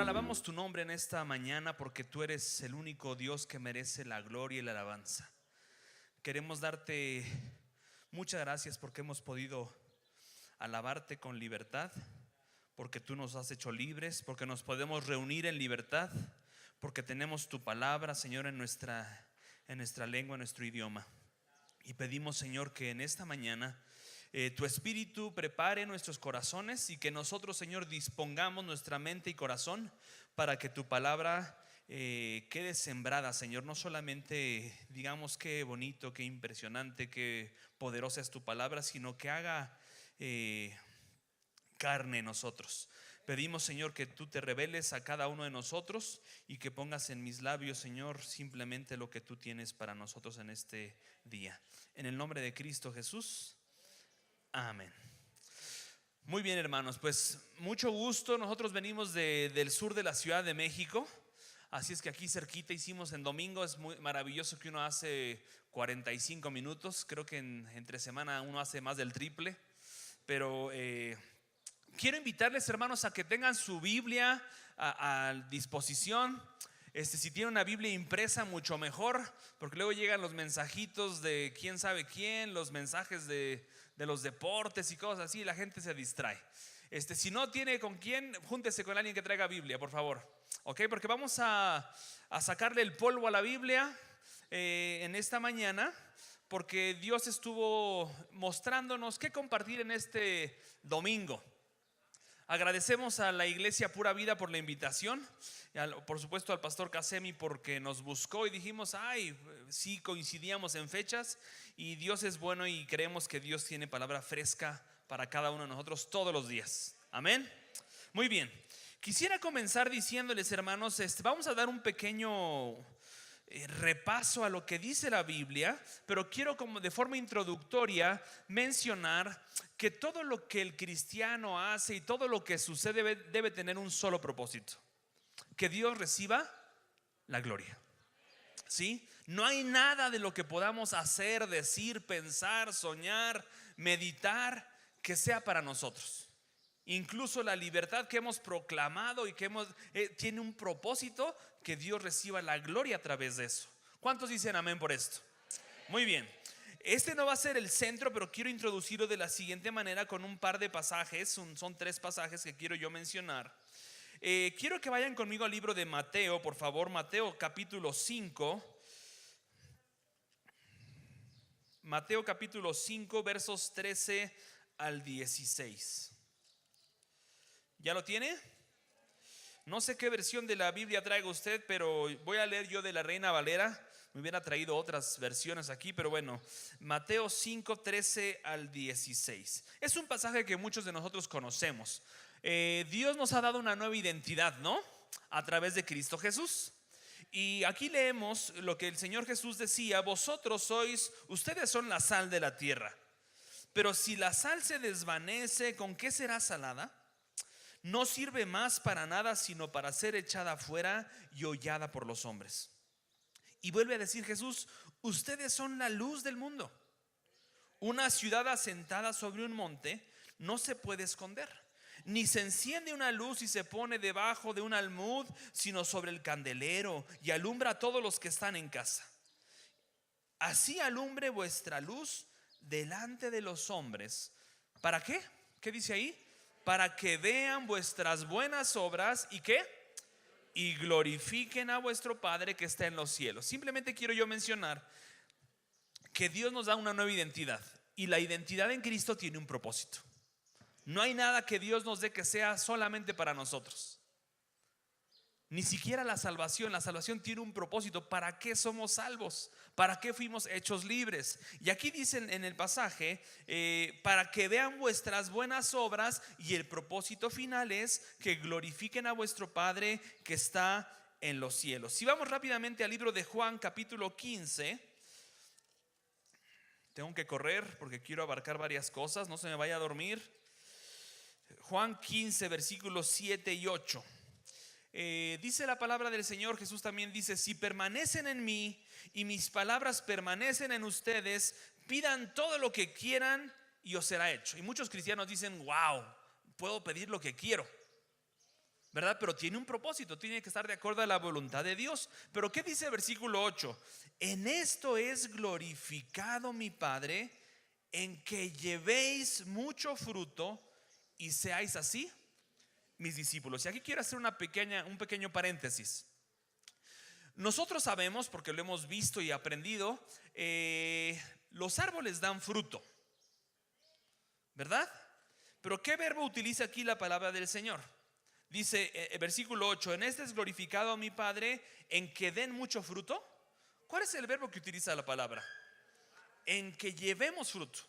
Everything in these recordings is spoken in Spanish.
Señor, alabamos tu nombre en esta mañana porque tú eres el único Dios que merece la gloria y la alabanza. Queremos darte muchas gracias porque hemos podido alabarte con libertad, porque tú nos has hecho libres, porque nos podemos reunir en libertad, porque tenemos tu palabra, Señor, en nuestra lengua, en nuestro idioma. Y pedimos, Señor, que en esta mañana tu Espíritu prepare nuestros corazones y que nosotros, Señor, dispongamos nuestra mente y corazón para que tu palabra quede sembrada, Señor. No solamente digamos qué bonito, qué impresionante, qué poderosa es tu palabra, sino que haga carne en nosotros. Pedimos, Señor, que tú te reveles a cada uno de nosotros y que pongas en mis labios, Señor, simplemente lo que tú tienes para nosotros en este día. En el nombre de Cristo Jesús. Amén. Muy bien, hermanos, pues mucho gusto. Nosotros venimos del sur de la Ciudad de México, así es que aquí cerquita hicimos en domingo. Es muy maravilloso que uno hace 45 minutos. Creo que entre semana uno hace más del triple. Pero quiero invitarles, hermanos, a que tengan su Biblia a disposición. Si tienen una Biblia impresa, mucho mejor, porque luego llegan los mensajitos de quién sabe quién, los mensajes de los deportes y cosas así, y la gente se distrae. Si no tiene con quién, júntese con alguien que traiga Biblia, por favor. Ok, porque vamos a sacarle el polvo a la Biblia en esta mañana, porque Dios estuvo mostrándonos qué compartir en este domingo. Agradecemos a la Iglesia Pura Vida por la invitación, por supuesto al pastor Casemi porque nos buscó y dijimos, sí coincidíamos en fechas, y Dios es bueno y creemos que Dios tiene palabra fresca para cada uno de nosotros todos los días. Amén. Muy bien, quisiera comenzar diciéndoles, hermanos, vamos a dar un pequeño repaso a lo que dice la Biblia, pero quiero como de forma introductoria mencionar que todo lo que el cristiano hace y todo lo que sucede debe tener un solo propósito: que Dios reciba la gloria. ¿Sí? No hay nada de lo que podamos hacer, decir, pensar, soñar, meditar que sea para nosotros. Incluso la libertad que hemos proclamado y que tiene un propósito: que Dios reciba la gloria a través de eso. ¿Cuántos dicen amén por esto? Muy bien. No va a ser el centro, pero quiero introducirlo de la siguiente manera con un par de pasajes. Son 3 pasajes que quiero yo mencionar. Quiero que vayan conmigo al libro de Mateo, por favor. Mateo capítulo 5. Mateo capítulo 5, versos 13 al 16. ¿Ya lo tiene? No sé qué versión de la Biblia traiga usted, pero voy a leer yo de la Reina Valera. Me hubiera traído otras versiones aquí, pero bueno, Mateo 5, 13 al 16. Es un pasaje que muchos de nosotros conocemos. Dios nos ha dado una nueva identidad, ¿no? A través de Cristo Jesús. Y aquí leemos lo que el Señor Jesús decía: ustedes son la sal de la tierra. Pero si la sal se desvanece, ¿con qué será salada? No sirve más para nada, sino para ser echada afuera y hollada por los hombres. Y vuelve a decir Jesús: ustedes son la luz del mundo. Una ciudad asentada sobre un monte no se puede esconder, ni se enciende una luz y se pone debajo de un almud, sino sobre el candelero, y alumbra a todos los que están en casa. Así alumbre vuestra luz delante de los hombres. ¿Para qué? ¿Qué dice ahí? Para que vean vuestras buenas obras y ¿qué? Y glorifiquen a vuestro Padre que está en los cielos. Simplemente quiero yo mencionar que Dios nos da una nueva identidad, y la identidad en Cristo tiene un propósito. No hay nada que Dios nos dé que sea solamente para nosotros. Ni siquiera la salvación. La salvación tiene un propósito. ¿Para qué somos salvos? ¿Para qué fuimos hechos libres? Y aquí dicen en el pasaje, para que vean vuestras buenas obras, y el propósito final es que glorifiquen a vuestro Padre que está en los cielos. Si vamos rápidamente al libro de Juan capítulo 15. Tengo que correr porque quiero abarcar varias cosas, no se me vaya a dormir. Juan 15, versículos 7 y 8. Dice la palabra del Señor. Jesús también dice: si permanecen en mí y mis palabras permanecen en ustedes, pidan todo lo que quieran y os será hecho. Y muchos cristianos dicen: wow, puedo pedir lo que quiero. ¿verdad? Pero tiene un propósito, tiene que estar de acuerdo a la voluntad de Dios. Pero ¿qué dice el versículo 8? En esto es glorificado mi Padre, en que llevéis mucho fruto y seáis así mis discípulos. Y aquí quiero hacer un pequeño paréntesis. Nosotros sabemos, porque lo hemos visto y aprendido, los árboles dan fruto, ¿verdad? Pero ¿qué verbo utiliza aquí la palabra del Señor? Dice versículo 8, en este es glorificado mi Padre, en que den mucho fruto. ¿Cuál es el verbo que utiliza la palabra? En que llevemos fruto.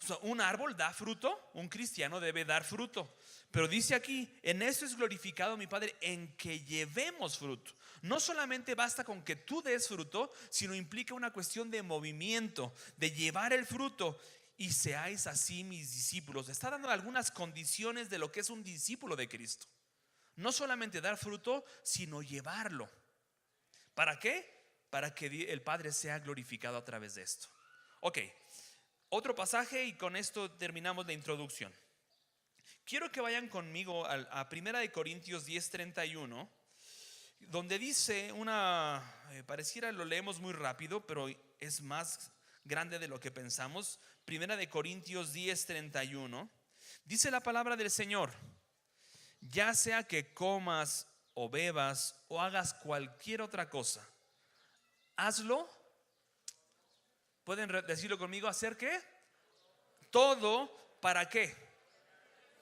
O sea, un árbol da fruto, un cristiano debe dar fruto. Pero dice aquí, en esto es glorificado mi Padre, en que llevemos fruto. No solamente basta con que tú des fruto, sino implica una cuestión de movimiento, de llevar el fruto. Y seáis así mis discípulos. Está dando algunas condiciones de lo que es un discípulo de Cristo. No solamente dar fruto, sino llevarlo. ¿Para qué? Para que el Padre sea glorificado a través de esto. Ok, otro pasaje y con esto terminamos la introducción. Quiero que vayan conmigo a 1 Corintios 10:31, donde dice pareciera lo leemos muy rápido, pero es más grande de lo que pensamos. 1 Corintios 10:31 dice la palabra del Señor: ya sea que comas o bebas o hagas cualquier otra cosa, hazlo. ¿Pueden decirlo conmigo? ¿Hacer qué? Todo. ¿Para qué?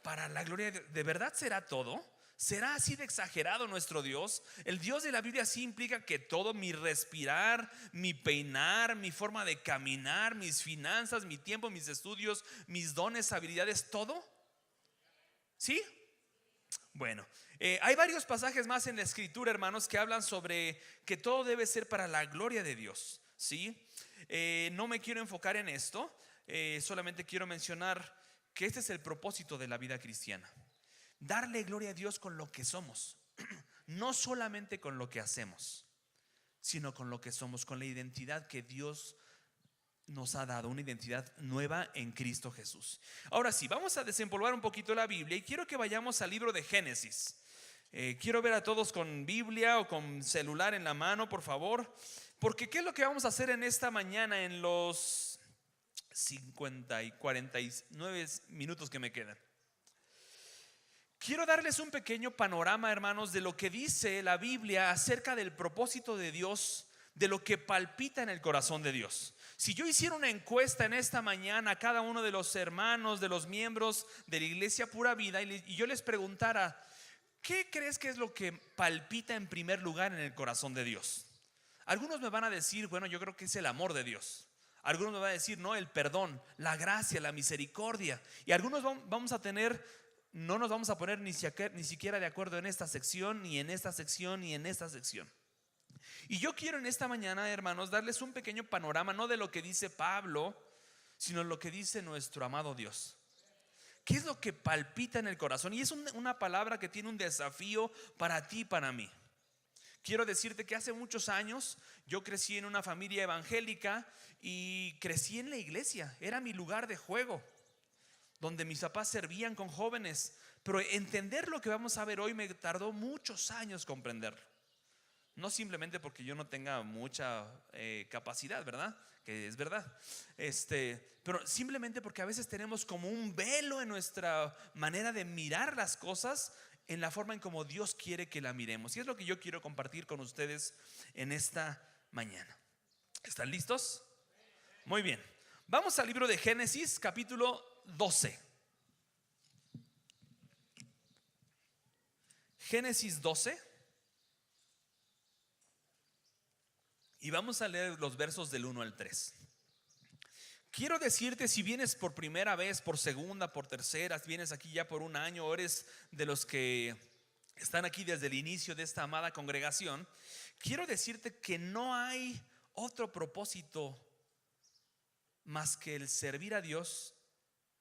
Para la gloria de Dios. ¿De verdad será todo? ¿Será así de exagerado nuestro Dios? El Dios de la Biblia sí implica que todo, mi respirar, mi peinar, mi forma de caminar, mis finanzas, mi tiempo, mis estudios, mis dones, habilidades, todo. ¿Sí? Bueno, hay varios pasajes más en la Escritura, hermanos, que hablan sobre que todo debe ser para la gloria de Dios. ¿Sí? No me quiero enfocar en esto, solamente quiero mencionar que este es el propósito de la vida cristiana: darle gloria a Dios con lo que somos, no solamente con lo que hacemos, sino con lo que somos, con la identidad que Dios nos ha dado, una identidad nueva en Cristo Jesús. Ahora sí, vamos a desempolvar un poquito la Biblia y quiero que vayamos al libro de Génesis. Quiero ver a todos con Biblia o con celular en la mano, por favor, porque ¿qué es lo que vamos a hacer en esta mañana en los 50 y 49 minutos que me quedan? Quiero darles un pequeño panorama, hermanos, de lo que dice la Biblia acerca del propósito de Dios, de lo que palpita en el corazón de Dios. Si yo hiciera una encuesta en esta mañana a cada uno de los hermanos, de los miembros de la Iglesia Pura Vida, y yo les preguntara: ¿qué crees que es lo que palpita en primer lugar en el corazón de Dios? Algunos me van a decir, bueno, yo creo que es el amor de Dios. Algunos me van a decir, no, el perdón, la gracia, la misericordia. Y algunos vamos a tener, no nos vamos a poner ni siquiera de acuerdo en esta sección, ni en esta sección, ni en esta sección. Y yo quiero en esta mañana, hermanos, darles un pequeño panorama, no de lo que dice Pablo, sino lo que dice nuestro amado Dios. ¿Qué es lo que palpita en el corazón? Y es una palabra que tiene un desafío para ti y para mí. Quiero decirte que hace muchos años yo crecí en una familia evangélica y crecí en la iglesia. Era mi lugar de juego, donde mis papás servían con jóvenes. Pero entender lo que vamos a ver hoy me tardó muchos años comprenderlo. No simplemente porque yo no tenga mucha capacidad, ¿verdad? Que es verdad. Pero simplemente porque a veces tenemos como un velo en nuestra manera de mirar las cosas, en la forma en como Dios quiere que la miremos. Y es lo que yo quiero compartir con ustedes en esta mañana. ¿Están listos? Muy bien. Vamos al libro de Génesis, capítulo 12. Génesis 12. Y vamos a leer los versos del 1 al 3. Quiero decirte, si vienes por primera vez, por segunda, por tercera, si vienes aquí ya por un año, o eres de los que están aquí desde el inicio de esta amada congregación, quiero decirte que no hay otro propósito más que el servir a Dios,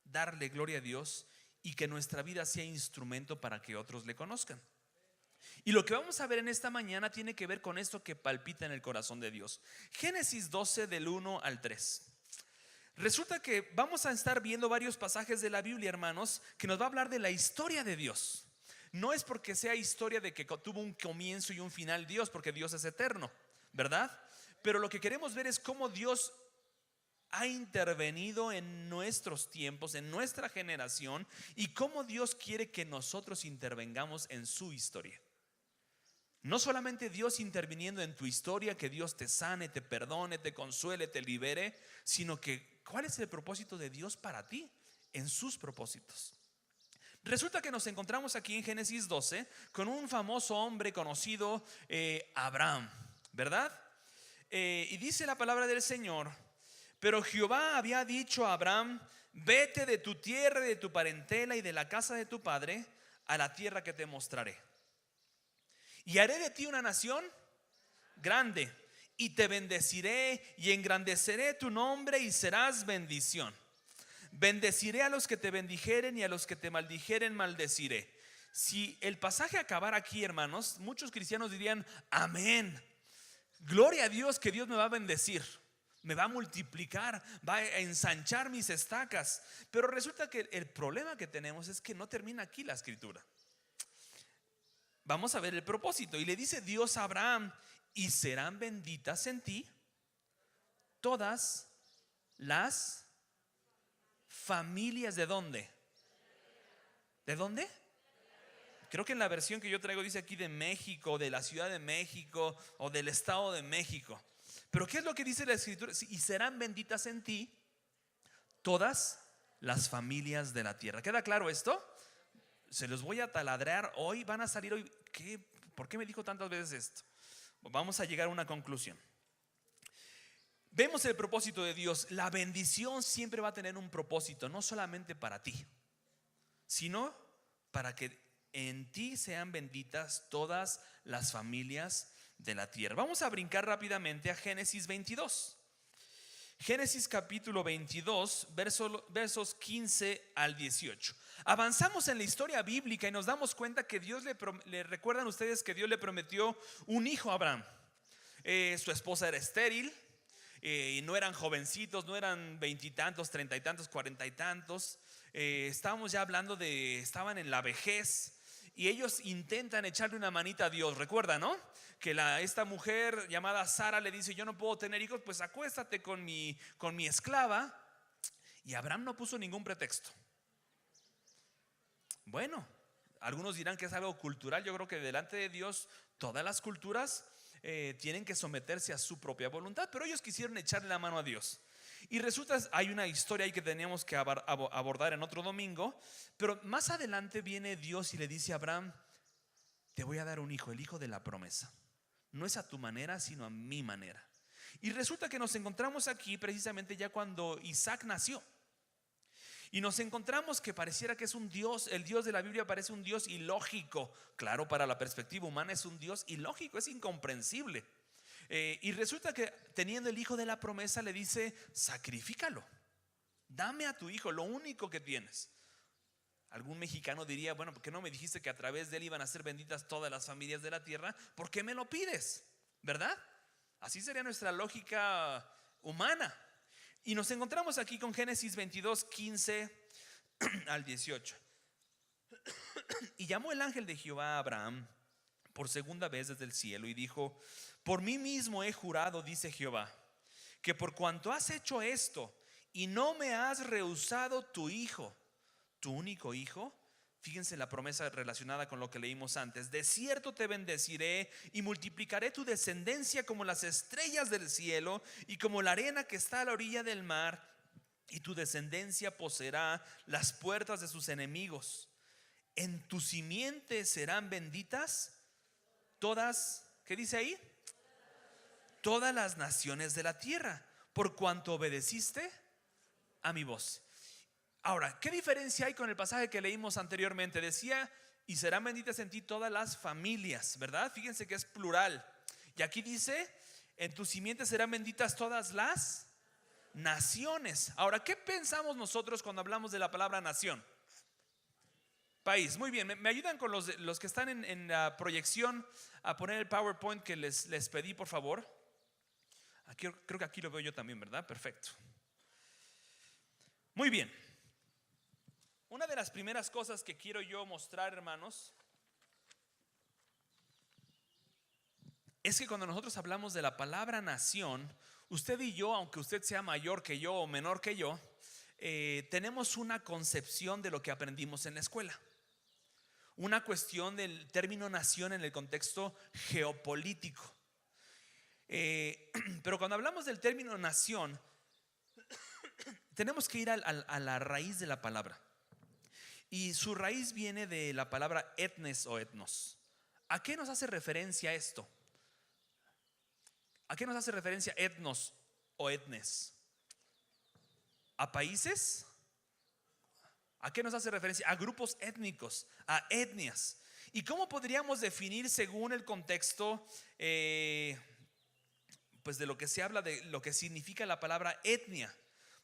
darle gloria a Dios y que nuestra vida sea instrumento para que otros le conozcan. Y lo que vamos a ver en esta mañana tiene que ver con esto que palpita en el corazón de Dios. Génesis 12 del 1 al 3. Resulta que vamos a estar viendo varios pasajes de la Biblia, hermanos, que nos va a hablar de la historia de Dios. No es porque sea historia de que tuvo un comienzo y un final Dios, porque Dios es eterno, ¿verdad? Pero lo que queremos ver es cómo Dios ha intervenido en nuestros tiempos, en nuestra generación, y cómo Dios quiere que nosotros intervengamos en su historia. No solamente Dios interviniendo en tu historia, que Dios te sane, te perdone, te consuele, te libere, sino que ¿cuál es el propósito de Dios para ti? En sus propósitos. Resulta que nos encontramos aquí en Génesis 12 con un famoso hombre conocido, Abraham, ¿verdad? Y dice la palabra del Señor: pero Jehová había dicho a Abraham: vete de tu tierra, de tu parentela y de la casa de tu padre a la tierra que te mostraré. Y haré de ti una nación grande, y te bendeciré y engrandeceré tu nombre y serás bendición. Bendeciré a los que te bendijeren y a los que te maldijeren maldeciré. Si el pasaje acabara aquí, hermanos, muchos cristianos dirían: amén, gloria a Dios, que Dios me va a bendecir, me va a multiplicar, va a ensanchar mis estacas. Pero resulta que el problema que tenemos es que no termina aquí la escritura. Vamos a ver el propósito. Y le dice Dios a Abraham: y serán benditas en ti todas las familias. ¿De dónde? ¿De dónde? Creo que en la versión que yo traigo dice aquí de México, de la Ciudad de México o del Estado de México. Pero ¿qué es lo que dice la escritura? Y serán benditas en ti todas las familias de la tierra. ¿Queda claro esto? Se los voy a taladrar hoy. Van a salir hoy. ¿Por qué me dijo tantas veces esto? Vamos a llegar a una conclusión. Vemos el propósito de Dios. La bendición siempre va a tener un propósito, no solamente para ti, sino para que en ti sean benditas todas las familias de la tierra. Vamos a brincar rápidamente a Génesis 22. Génesis capítulo 22, versos 15 al 18. Avanzamos en la historia bíblica y nos damos cuenta que Dios le recuerdan ustedes que Dios le prometió un hijo a Abraham. Su esposa era estéril, y no eran jovencitos, no eran veintitantos, treinta y tantos, cuarenta y tantos. Estábamos ya hablando estaban en la vejez. Y ellos intentan echarle una manita a Dios. Recuerda, ¿no? Que esta mujer llamada Sara le dice: yo no puedo tener hijos, pues acuéstate con mi esclava. Y Abraham no puso ningún pretexto. Bueno, algunos dirán que es algo cultural. Yo creo que delante de Dios todas las culturas tienen que someterse a su propia voluntad, pero ellos quisieron echarle la mano a Dios. Y resulta, hay una historia ahí que teníamos que abordar en otro domingo. Pero más adelante viene Dios y le dice a Abraham: te voy a dar un hijo, el hijo de la promesa. No es a tu manera, sino a mi manera. Y resulta que nos encontramos aquí precisamente ya cuando Isaac nació. Y nos encontramos que pareciera que es un Dios, el Dios de la Biblia parece un Dios ilógico. Claro, para la perspectiva humana es un Dios ilógico, es incomprensible. Y resulta que teniendo el hijo de la promesa le dice: sacrifícalo, dame a tu hijo, lo único que tienes. Algún mexicano diría: bueno, ¿por qué no me dijiste que a través de él iban a ser benditas todas las familias de la tierra? ¿Por qué me lo pides? ¿Verdad? Así sería nuestra lógica humana. Y nos encontramos aquí con Génesis 22, 15 al 18. Y llamó el ángel de Jehová a Abraham por segunda vez desde el cielo y dijo: por mí mismo he jurado, dice Jehová, que por cuanto has hecho esto y no me has rehusado tu hijo, tu único hijo. Fíjense la promesa relacionada con lo que leímos antes: de cierto te bendeciré y multiplicaré tu descendencia como las estrellas del cielo y como la arena que está a la orilla del mar, y tu descendencia poseerá las puertas de sus enemigos. En tu simiente serán benditas todas, ¿qué dice ahí? Todas las naciones de la tierra, por cuanto obedeciste a mi voz. Ahora, ¿qué diferencia hay con el pasaje que leímos anteriormente? Decía: y serán benditas en ti todas las familias, ¿verdad? Fíjense que es plural. Y aquí dice: en tu simiente serán benditas todas las naciones. Ahora, ¿qué pensamos nosotros cuando hablamos de la palabra nación? País. Muy bien, ¿me ayudan con los que están en la proyección a poner el PowerPoint que les pedí, por favor? Aquí, creo que aquí lo veo yo también, ¿verdad? Perfecto. Muy bien. Una de las primeras cosas que quiero yo mostrar, hermanos, es que cuando nosotros hablamos de la palabra nación, usted y yo, aunque usted sea mayor que yo o menor que yo, tenemos una concepción de lo que aprendimos en la escuela. Una cuestión del término nación en el contexto geopolítico. Pero cuando hablamos del término nación, tenemos que ir a la raíz de la palabra. Y su raíz viene de la palabra etnes o etnos. ¿A qué nos hace referencia esto? ¿A qué nos hace referencia etnos o etnes? ¿A países? ¿A qué nos hace referencia? A grupos étnicos, a etnias. ¿Y cómo podríamos definir según el contexto pues de lo que se habla, de lo que significa la palabra etnia?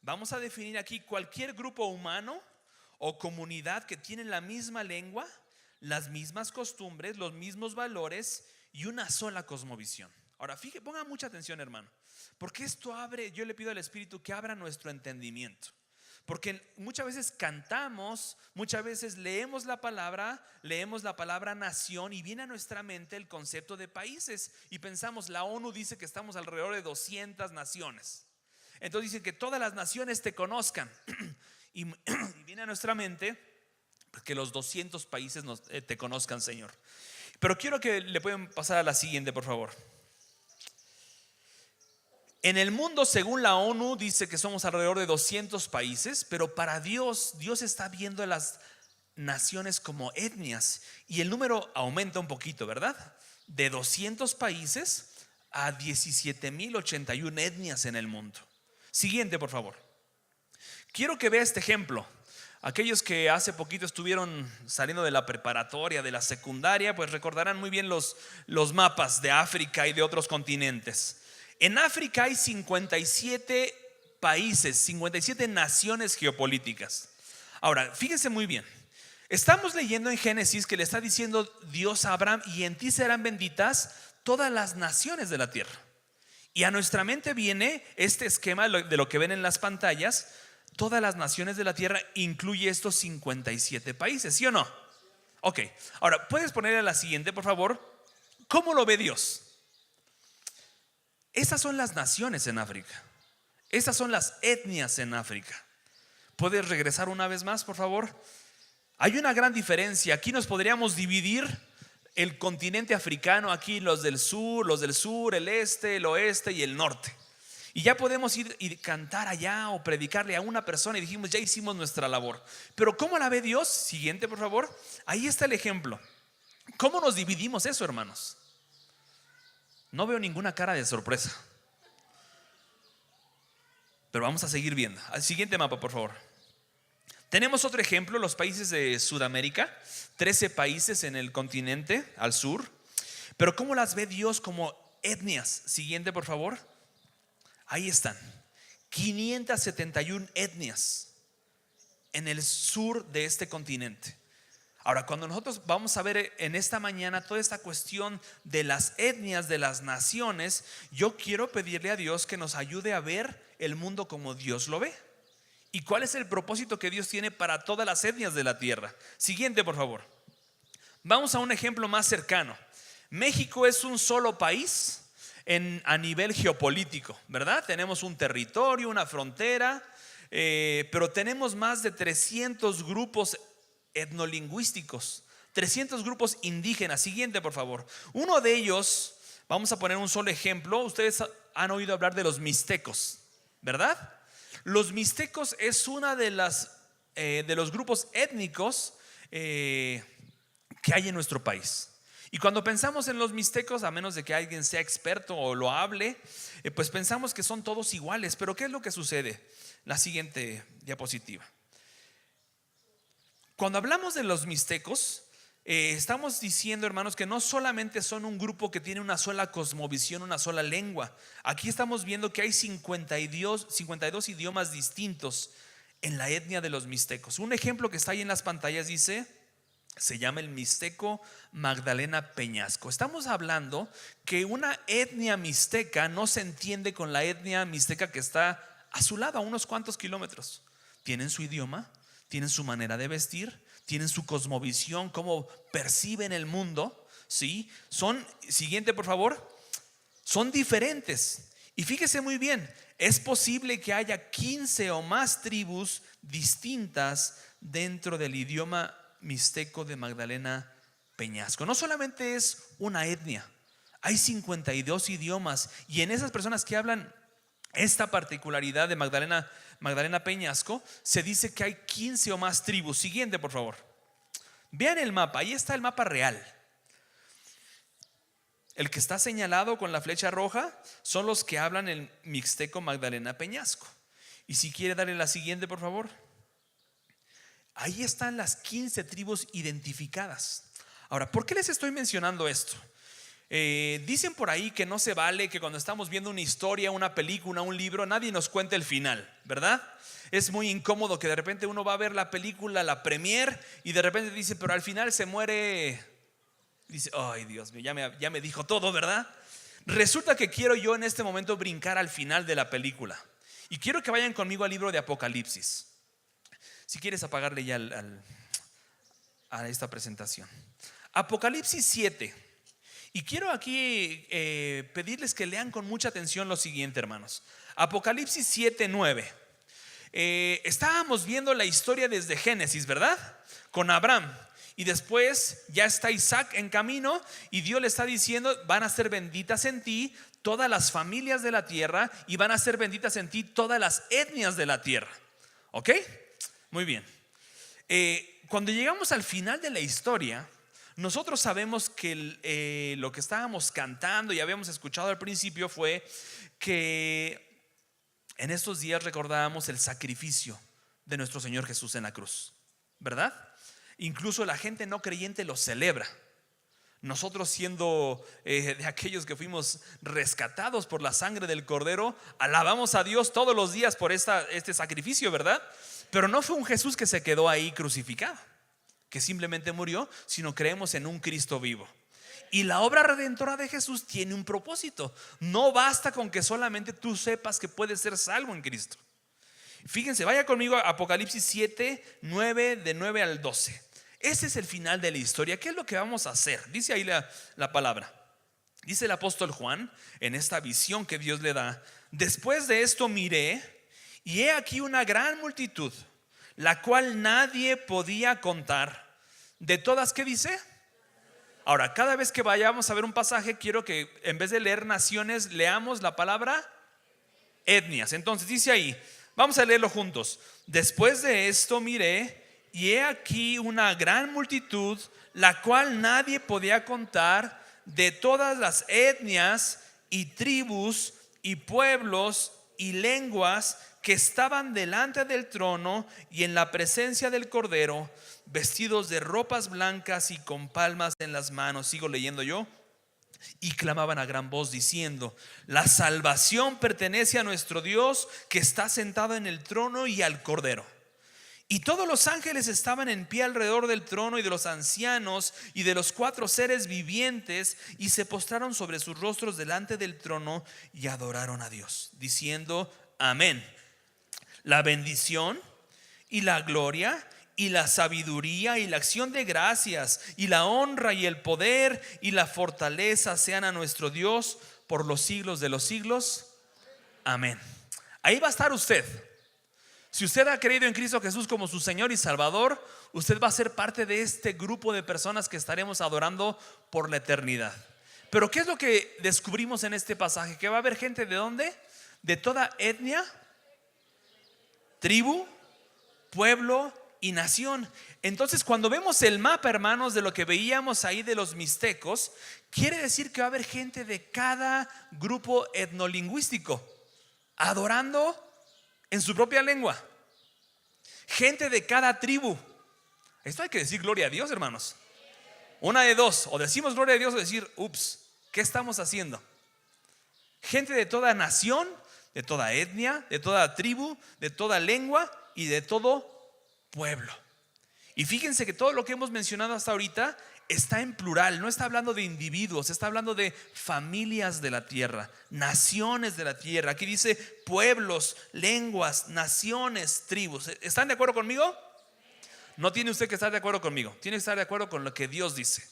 Vamos a definir aquí cualquier grupo humano o comunidad que tiene la misma lengua, las mismas costumbres, los mismos valores y una sola cosmovisión. Ahora, ponga mucha atención, hermano, porque esto abre, yo le pido al Espíritu que abra nuestro entendimiento. Porque muchas veces cantamos, muchas veces leemos la palabra nación y viene a nuestra mente el concepto de países y pensamos, la ONU dice que estamos alrededor de 200 naciones. Entonces dicen que todas las naciones te conozcan y viene a nuestra mente que los 200 países te conozcan, Señor. Pero quiero que le pueden pasar a la siguiente, por favor. En el mundo, según la ONU, dice que somos alrededor de 200 países, pero para Dios está viendo las naciones como etnias y el número aumenta un poquito, ¿verdad? De 200 países a 17,081 etnias en el mundo. Siguiente, por favor. Quiero que vea este ejemplo. Aquellos que hace poquito estuvieron saliendo de la preparatoria, de la secundaria, pues recordarán muy bien los mapas de África y de otros continentes. En África hay 57 países, 57 naciones geopolíticas. Ahora, fíjense muy bien. Estamos leyendo en Génesis que le está diciendo Dios a Abraham: y en ti serán benditas todas las naciones de la tierra. Y a nuestra mente viene este esquema de lo que ven en las pantallas. Todas las naciones de la tierra incluye estos 57 países, ¿sí o no? Ok, ahora puedes ponerle la siguiente, por favor. ¿Cómo lo ve Dios? Estas son las naciones en África. Estas son las etnias en África. ¿Puedes regresar una vez más, por favor? Hay una gran diferencia. Aquí nos podríamos dividir el continente africano. Aquí los del sur, el este, el oeste y el norte. Y ya podemos ir y cantar allá o predicarle a una persona y dijimos, ya hicimos nuestra labor. Pero ¿cómo la ve Dios? Siguiente, por favor. Ahí está el ejemplo. ¿Cómo nos dividimos eso, hermanos? No veo ninguna cara de sorpresa. Pero vamos a seguir viendo. Al siguiente mapa, por favor. Tenemos otro ejemplo, los países de Sudamérica. 13 países en el continente al sur. Pero ¿cómo las ve Dios como etnias? Siguiente, por favor. Ahí están, 571 etnias en el sur de este continente. Ahora, cuando nosotros vamos a ver en esta mañana toda esta cuestión de las etnias, de las naciones, yo quiero pedirle a Dios que nos ayude a ver el mundo como Dios lo ve. ¿Y cuál es el propósito que Dios tiene para todas las etnias de la tierra? Siguiente, por favor. Vamos a un ejemplo más cercano. México es un solo país a nivel geopolítico, ¿verdad? Tenemos un territorio, una frontera, pero tenemos más de 300 grupos etnolingüísticos, 300 grupos indígenas. Siguiente, por favor. Uno de ellos, vamos a poner un solo ejemplo. Ustedes han oído hablar de los mixtecos, ¿verdad? Los mixtecos es una de los grupos étnicos que hay en nuestro país. Y cuando pensamos en los mixtecos, a menos de que alguien sea experto o lo hable, pues pensamos que son todos iguales. Pero ¿qué es lo que sucede? La siguiente diapositiva. Cuando hablamos de los mixtecos, estamos diciendo, hermanos, que no solamente son un grupo que tiene una sola cosmovisión, una sola lengua. Aquí estamos viendo que hay 52 idiomas distintos en la etnia de los mixtecos. Un ejemplo que está ahí en las pantallas se llama el mixteco Magdalena Peñasco. Estamos hablando que una etnia mixteca no se entiende con la etnia mixteca que está a su lado, a unos cuantos kilómetros. Tienen su idioma, tienen su manera de vestir, tienen su cosmovisión, cómo perciben el mundo, ¿sí? Siguiente, por favor. son diferentes. Y fíjese muy bien, es posible que haya 15 o más tribus distintas dentro del idioma mixteco de Magdalena Peñasco. No solamente es una etnia, hay 52 idiomas, y en esas personas que hablan esta particularidad de Magdalena Peñasco, se dice que hay 15 o más tribus. Siguiente, por favor. Vean el mapa, ahí está el mapa real. El que está señalado con la flecha roja son los que hablan el mixteco Magdalena Peñasco. Y si quiere darle la siguiente, por favor. Ahí están las 15 tribus identificadas. Ahora, ¿por qué les estoy mencionando esto? Dicen por ahí que no se vale que cuando estamos viendo una historia, una película, un libro, nadie nos cuente el final, ¿verdad? Es muy incómodo que de repente uno va a ver la película, la premier, y de repente dice, pero al final se muere. Dice, ay Dios mío, ya me dijo todo, ¿verdad? Resulta que quiero yo en este momento brincar al final de la película. Y quiero que vayan conmigo al libro de Apocalipsis. Si quieres apagarle ya a esta presentación. Apocalipsis 7. Y quiero aquí pedirles que lean con mucha atención lo siguiente, hermanos. Apocalipsis 7, 9. Estábamos viendo la historia desde Génesis, ¿verdad? Con Abraham. Y después ya está Isaac en camino y Dios le está diciendo, van a ser benditas en ti todas las familias de la tierra y van a ser benditas en ti todas las etnias de la tierra. ¿Ok? Muy bien. Cuando llegamos al final de la historia, nosotros sabemos que lo que estábamos cantando y habíamos escuchado al principio fue que en estos días recordábamos el sacrificio de nuestro Señor Jesús en la cruz, ¿verdad? Incluso la gente no creyente lo celebra. Nosotros siendo de aquellos que fuimos rescatados por la sangre del Cordero, alabamos a Dios todos los días por este sacrificio, ¿verdad? Pero no fue un Jesús que se quedó ahí crucificado, que simplemente murió, sino creemos en un Cristo vivo. Y la obra redentora de Jesús tiene un propósito. No basta con que solamente tú sepas que puedes ser salvo en Cristo. Fíjense, vaya conmigo a Apocalipsis 7, 9, de 9 al 12. Ese es el final de la historia. ¿Qué es lo que vamos a hacer? Dice ahí la palabra. Dice el apóstol Juan en esta visión que Dios le da: después de esto miré y he aquí una gran multitud, la cual nadie podía contar. De todas, ¿qué dice? Ahora, cada vez que vayamos a ver un pasaje, quiero que en vez de leer naciones, leamos la palabra etnias. Entonces dice ahí, vamos a leerlo juntos. Después de esto miré y he aquí una gran multitud, la cual nadie podía contar, de todas las etnias y tribus y pueblos y lenguas que estaban delante del trono y en la presencia del Cordero, vestidos de ropas blancas y con palmas en las manos. Sigo leyendo yo. Y clamaban a gran voz diciendo: la salvación pertenece a nuestro Dios, que está sentado en el trono, y al Cordero. Y todos los ángeles estaban en pie alrededor del trono y de los ancianos y de los 4 seres vivientes, y se postraron sobre sus rostros delante del trono y adoraron a Dios, diciendo: amén. La bendición y la gloria y la sabiduría y la acción de gracias y la honra y el poder y la fortaleza sean a nuestro Dios por los siglos de los siglos. Amén. Ahí va a estar usted. Si usted ha creído en Cristo Jesús como su Señor y Salvador, usted va a ser parte de este grupo de personas que estaremos adorando por la eternidad. Pero ¿qué es lo que descubrimos en este pasaje? Que va a haber gente ¿de dónde? De toda etnia, tribu, pueblo y nación. Entonces, cuando vemos el mapa, hermanos, de lo que veíamos ahí de los mixtecos, quiere decir que va a haber gente de cada grupo etnolingüístico adorando en su propia lengua. Gente de cada tribu. Esto hay que decir gloria a Dios, hermanos. Una de dos: o decimos gloria a Dios o decir ups, ¿qué estamos haciendo? Gente de toda nación, de toda etnia, de toda tribu, de toda lengua y de todo pueblo. Y fíjense que todo lo que hemos mencionado hasta ahorita está en plural, no está hablando de individuos, está hablando de familias de la tierra, naciones de la tierra. Aquí dice pueblos, lenguas, naciones, tribus. ¿Están de acuerdo conmigo? No tiene usted que estar de acuerdo conmigo, tiene que estar de acuerdo con lo que Dios dice.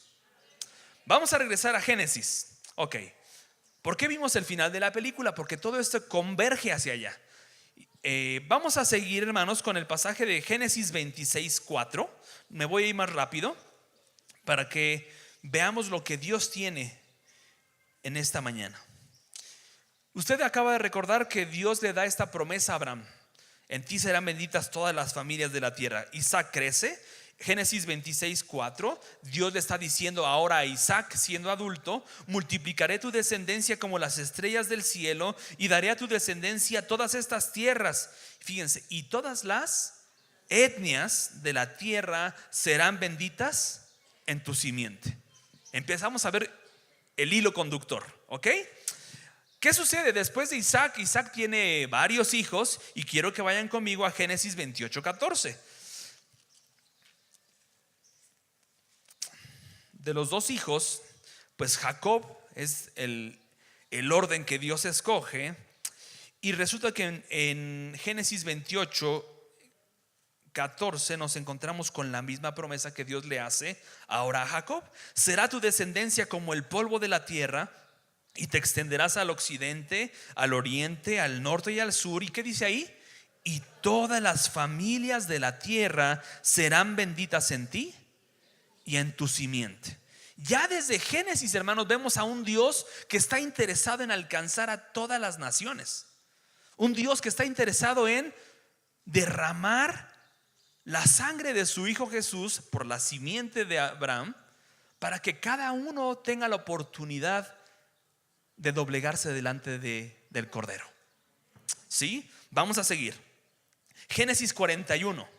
Vamos a regresar a Génesis. Ok, ¿Por qué vimos el final de la película? Porque todo esto converge hacia allá. Vamos a seguir, hermanos, con el pasaje de Génesis 26:4. Me voy a ir más rápido para que veamos lo que Dios tiene en esta mañana. Usted acaba de recordar que Dios le da esta promesa a Abraham: en ti serán benditas todas las familias de la tierra. Isaac crece. Génesis 26:4, Dios le está diciendo ahora a Isaac, siendo adulto: multiplicaré tu descendencia como las estrellas del cielo, y daré a tu descendencia todas estas tierras. Fíjense, y todas las etnias de la tierra serán benditas en tu simiente. Empezamos a ver el hilo conductor, ¿ok? ¿Qué sucede después de Isaac? Isaac tiene varios hijos, y quiero que vayan conmigo a Génesis 28:14. De los dos hijos, pues Jacob es el orden que Dios escoge. Y resulta que en Génesis 28:14 nos encontramos con la misma promesa que Dios le hace ahora a Jacob: será tu descendencia como el polvo de la tierra, y te extenderás al occidente, al oriente, al norte y al sur. ¿Y qué dice ahí? Y todas las familias de la tierra serán benditas en ti y en tu simiente. Ya desde Génesis, hermanos, vemos a un Dios que está interesado en alcanzar a todas las naciones. Un Dios que está interesado en derramar la sangre de su Hijo Jesús por la simiente de Abraham, para que cada uno tenga la oportunidad de doblegarse delante del Cordero. ¿Sí? Vamos a seguir. Génesis 41.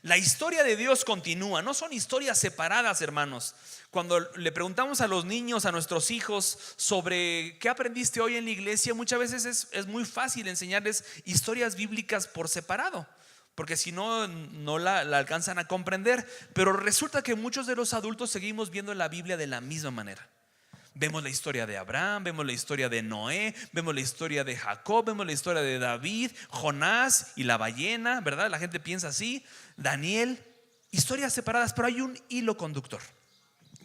La historia de Dios continúa, no son historias separadas, hermanos. Cuando le preguntamos a los niños, a nuestros hijos, sobre qué aprendiste hoy en la iglesia, muchas veces es muy fácil enseñarles historias bíblicas por separado, porque si no, no la alcanzan a comprender. Pero resulta que muchos de los adultos seguimos viendo la Biblia de la misma manera. Vemos la historia de Abraham, vemos la historia de Noé, vemos la historia de Jacob, vemos la historia de David, Jonás y la ballena, ¿verdad? La gente piensa así. Daniel, historias separadas, pero hay un hilo conductor.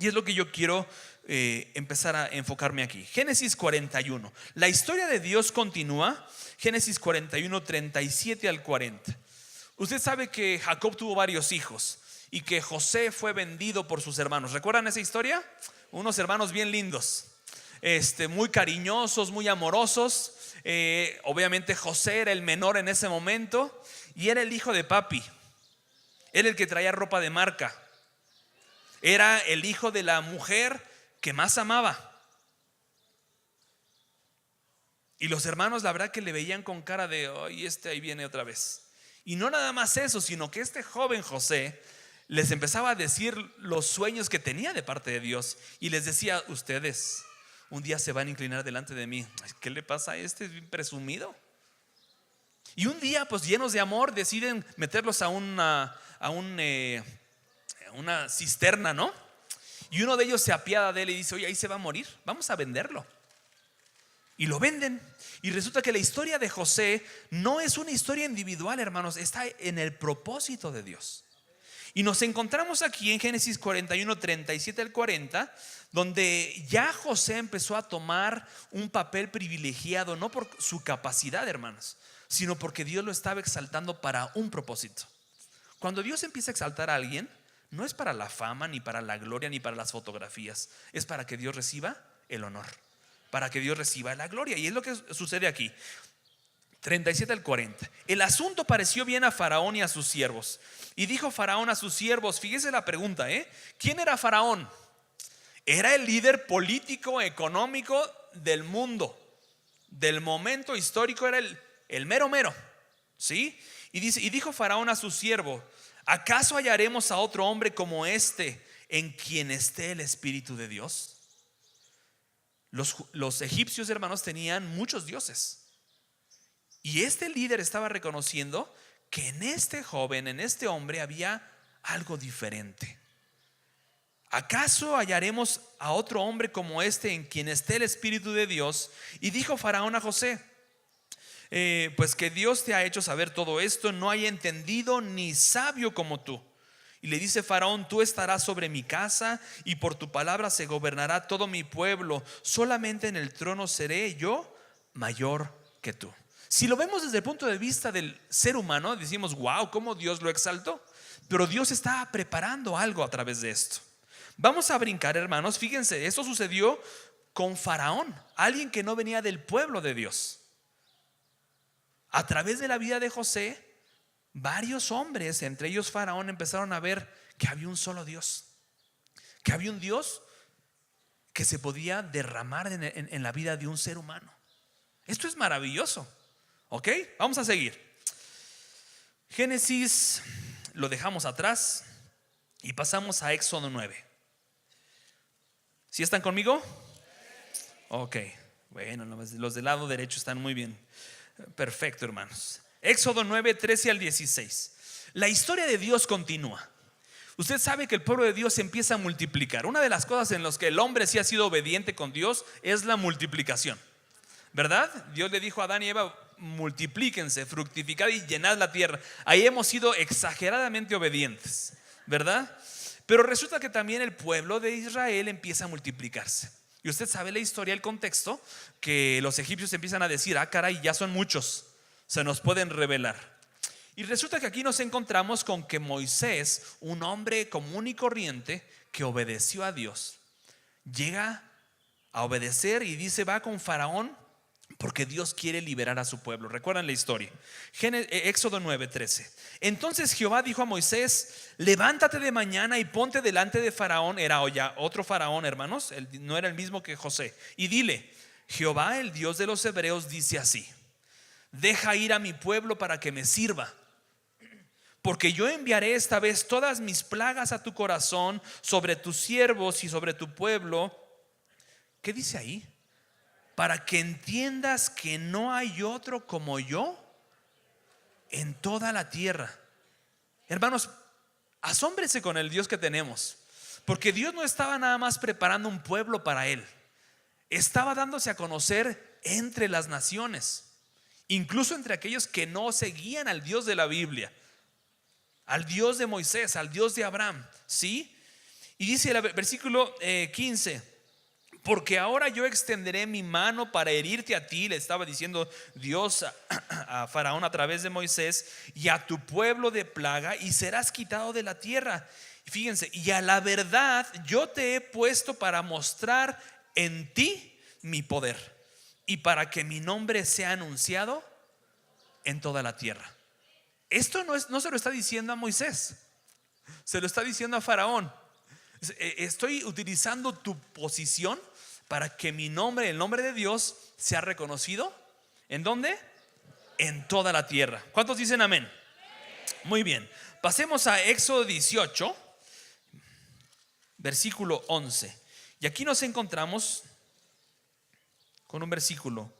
Y es lo que yo quiero empezar a enfocarme aquí. Génesis 41. La historia de Dios continúa. Génesis 41, 37 al 40. Usted sabe que Jacob tuvo varios hijos y que José fue vendido por sus hermanos. ¿Recuerdan esa historia? Unos hermanos bien lindos, muy cariñosos, muy amorosos. Obviamente José era el menor en ese momento y era el hijo de papi. Era el que traía ropa de marca. Era el hijo de la mujer que más amaba. Y los hermanos, la verdad, que le veían con cara de: ay, ahí viene otra vez. Y no nada más eso, sino que este joven José les empezaba a decir los sueños que tenía de parte de Dios. Y les decía: ustedes un día se van a inclinar delante de mí. ¿Qué le pasa a este? Es bien presumido. Y un día, pues llenos de amor, deciden meterlos a una cisterna, ¿no? Y uno de ellos se apiada de él y dice: oye, ahí se va a morir, vamos a venderlo. Y lo venden. Y resulta que la historia de José no es una historia individual, hermanos, está en el propósito de Dios. Y nos encontramos aquí en Génesis 41, 37 al 40, donde ya José empezó a tomar un papel privilegiado, no por su capacidad, hermanos, sino porque Dios lo estaba exaltando para un propósito. Cuando Dios empieza a exaltar a alguien, no es para la fama, ni para la gloria, ni para las fotografías. Es para que Dios reciba el honor, para que Dios reciba la gloria. Y es lo que sucede aquí. 37 al 40. El asunto pareció bien a Faraón y a sus siervos. Y dijo Faraón a sus siervos, fíjese la pregunta, ¿quién era Faraón? Era el líder político, económico del mundo, del momento histórico. Era el mero mero, ¿sí? Y dijo Faraón a su siervo: ¿acaso hallaremos a otro hombre como este en quien esté el Espíritu de Dios? Los egipcios, hermanos, tenían muchos dioses. Y este líder estaba reconociendo que en este joven, en este hombre, había algo diferente. ¿Acaso hallaremos a otro hombre como este en quien esté el Espíritu de Dios? Y dijo Faraón a José: pues que Dios te ha hecho saber todo esto, no hay entendido ni sabio como tú. Y le dice Faraón: tú estarás sobre mi casa y por tu palabra se gobernará todo mi pueblo. Solamente en el trono seré yo mayor que tú. Si lo vemos desde el punto de vista del ser humano, decimos: wow, cómo Dios lo exaltó. Pero Dios está preparando algo a través de esto. Vamos a brincar, hermanos. Fíjense, esto sucedió con Faraón, alguien que no venía del pueblo de Dios. A través de la vida de José, varios hombres, entre ellos Faraón, empezaron a ver que había un solo Dios, que había un Dios que se podía derramar en la vida de un ser humano. Esto es maravilloso. Ok, vamos a seguir. Génesis lo dejamos atrás y pasamos a Éxodo 9. ¿Sí están conmigo? Ok, bueno, los del lado derecho están muy bien. Perfecto, hermanos. Éxodo 9, 13 al 16. La historia de Dios continúa. Usted sabe que el pueblo de Dios se empieza a multiplicar. Una de las cosas en las que el hombre sí ha sido obediente con Dios es la multiplicación, ¿verdad? Dios le dijo a Adán y Eva: multiplíquense, fructificad y llenad la tierra. Ahí hemos sido exageradamente obedientes, ¿verdad? Pero resulta que también el pueblo de Israel empieza a multiplicarse. Y usted sabe la historia, el contexto, que los egipcios empiezan a decir: ah, caray, ya son muchos, se nos pueden rebelar. Y resulta que aquí nos encontramos con que Moisés, un hombre común y corriente que obedeció a Dios, llega a obedecer y dice: va con Faraón porque Dios quiere liberar a su pueblo. ¿Recuerdan la historia? Éxodo 9:13. Entonces Jehová dijo a Moisés: levántate de mañana y ponte delante de Faraón. Era ya otro Faraón, hermanos, no era el mismo que José. Y dile: Jehová, el Dios de los hebreos, dice así: deja ir a mi pueblo para que me sirva, porque yo enviaré esta vez todas mis plagas a tu corazón, sobre tus siervos y sobre tu pueblo. ¿Qué dice ahí? Para que entiendas que no hay otro como yo en toda la tierra. Hermanos, asómbrese con el Dios que tenemos, porque Dios no estaba nada más preparando un pueblo para Él, estaba dándose a conocer entre las naciones, incluso entre aquellos que no seguían al Dios de la Biblia, al Dios de Moisés, al Dios de Abraham, ¿sí? Y dice el versículo 15: porque ahora yo extenderé mi mano para herirte a ti, le estaba diciendo Dios a Faraón a través de Moisés, y a tu pueblo de plaga, y serás quitado de la tierra. Y fíjense: y a la verdad yo te he puesto para mostrar en ti mi poder, y para que mi nombre sea anunciado en toda la tierra. Esto no se lo está diciendo a Moisés, se lo está diciendo a Faraón. Estoy utilizando tu posición para que mi nombre, el nombre de Dios, sea reconocido. ¿En dónde? En toda la tierra. ¿Cuántos dicen amén? Muy bien, pasemos a Éxodo 18, versículo 11. Y aquí nos encontramos con un versículo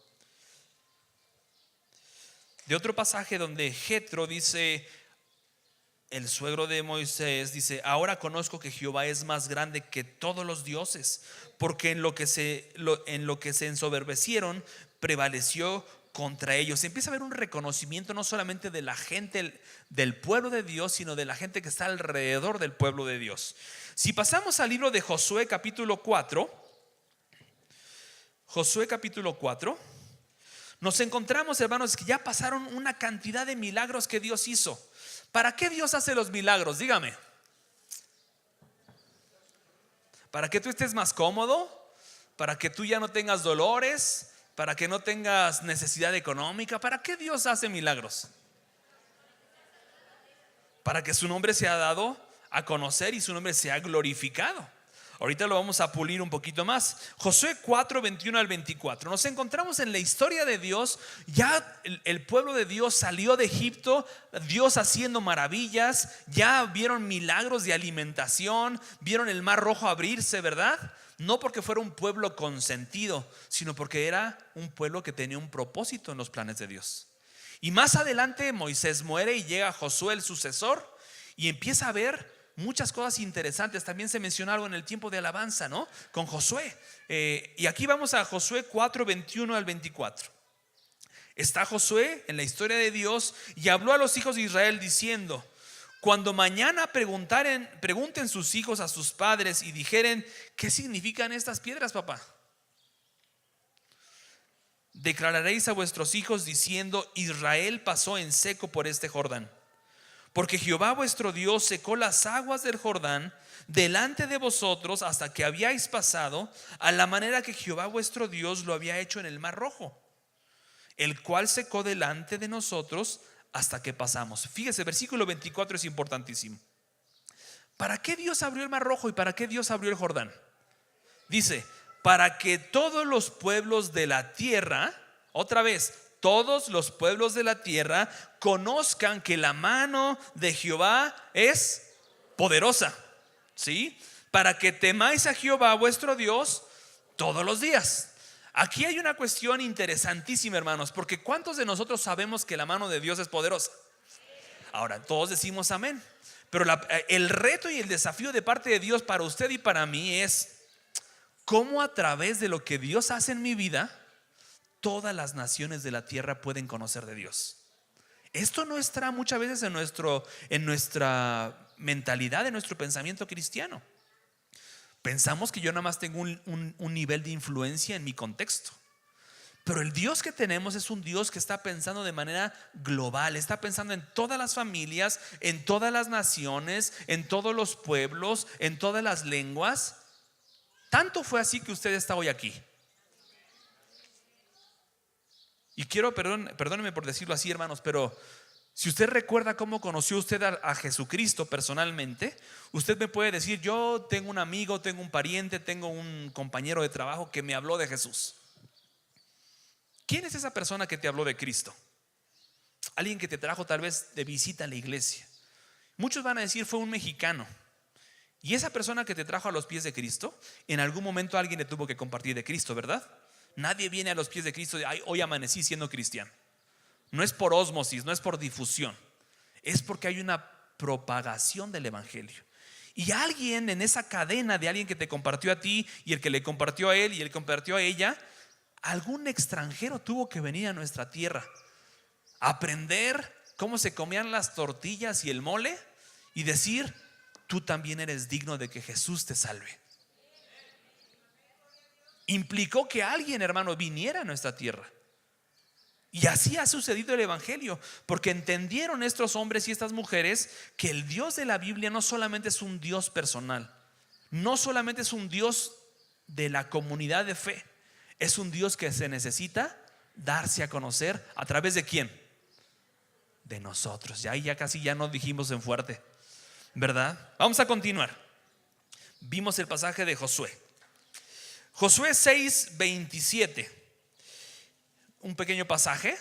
de otro pasaje donde Jetro dice, el suegro de Moisés dice: ahora conozco que Jehová es más grande que todos los dioses, porque en lo que se ensoberbecieron prevaleció contra ellos. Empieza a haber un reconocimiento no solamente de la gente del pueblo de Dios, sino de la gente que está alrededor del pueblo de Dios. Si pasamos al libro de Josué capítulo 4, Josué capítulo 4, nos encontramos, hermanos, que ya pasaron una cantidad de milagros que Dios hizo. ¿Para qué Dios hace los milagros? Dígame. ¿Para que tú estés más cómodo? ¿Para que tú ya no tengas dolores? ¿Para que no tengas necesidad económica? ¿Para qué Dios hace milagros? Para que su nombre sea dado a conocer y su nombre sea glorificado. Ahorita lo vamos a pulir un poquito más. Josué 4, 21 al 24. Nos encontramos en la historia de Dios. Ya el pueblo de Dios salió de Egipto, Dios haciendo maravillas. Ya vieron milagros de alimentación, vieron el mar rojo abrirse, ¿verdad? No porque fuera un pueblo consentido, sino porque era un pueblo que tenía un propósito en los planes de Dios. Y más adelante Moisés muere y llega Josué, el sucesor, y empieza a ver muchas cosas interesantes. También se menciona algo en el tiempo de alabanza, ¿no? Con Josué. Y aquí vamos a Josué 4, 21 al 24. Está Josué en la historia de Dios y habló a los hijos de Israel diciendo: Cuando mañana pregunten sus hijos a sus padres y dijeren: ¿qué significan estas piedras, papá? Declararéis a vuestros hijos diciendo: Israel pasó en seco por este Jordán, porque Jehová vuestro Dios secó las aguas del Jordán delante de vosotros hasta que habíais pasado, a la manera que Jehová vuestro Dios lo había hecho en el Mar Rojo, el cual secó delante de nosotros hasta que pasamos. Fíjese, versículo 24 es importantísimo. ¿Para qué Dios abrió el Mar Rojo y para qué Dios abrió el Jordán? Dice: para que todos los pueblos de la tierra, otra vez, todos los pueblos de la tierra conozcan que la mano de Jehová es poderosa. ¿Sí? Para que temáis a Jehová vuestro Dios todos los días. Aquí hay una cuestión interesantísima, hermanos, porque ¿cuántos de nosotros sabemos que la mano de Dios es poderosa? Ahora, todos decimos amén. Pero el reto y el desafío de parte de Dios para usted y para mí es: ¿cómo a través de lo que Dios hace en mi vida todas las naciones de la tierra pueden conocer de Dios? Esto no estará muchas veces en nuestra mentalidad, en nuestro pensamiento cristiano. Pensamos que yo nada más tengo un nivel de influencia en mi contexto. Pero el Dios que tenemos es un Dios que está pensando de manera global. Está pensando en todas las familias, en todas las naciones, en todos los pueblos, en todas las lenguas. Tanto fue así que usted está hoy aquí. Y quiero, perdóneme por decirlo así, hermanos, pero si usted recuerda cómo conoció usted a Jesucristo personalmente, usted me puede decir: yo tengo un amigo, tengo un pariente, tengo un compañero de trabajo que me habló de Jesús. ¿Quién es esa persona que te habló de Cristo? Alguien que te trajo tal vez de visita a la iglesia. Muchos van a decir: fue un mexicano. Y esa persona que te trajo a los pies de Cristo, en algún momento alguien le tuvo que compartir de Cristo, ¿verdad? Nadie viene a los pies de Cristo y hoy amanecí siendo cristiano. No es por ósmosis, no es por difusión. Es porque hay una propagación del evangelio. Y alguien en esa cadena de alguien que te compartió a ti, y el que le compartió a él, y el que compartió a ella, algún extranjero tuvo que venir a nuestra tierra, aprender cómo se comían las tortillas y el mole, y decir: tú también eres digno de que Jesús te salve. Implicó que alguien, hermano, viniera a nuestra tierra. Y así ha sucedido el evangelio, porque entendieron estos hombres y estas mujeres que el Dios de la Biblia no solamente es un Dios personal, no solamente es un Dios de la comunidad de fe, es un Dios que se necesita darse a conocer. ¿A través de quién? De nosotros. Ya ahí ya casi ya no dijimos en fuerte, ¿verdad? Vamos a continuar. Vimos el pasaje de Josué. Josué 6:27. Un pequeño pasaje.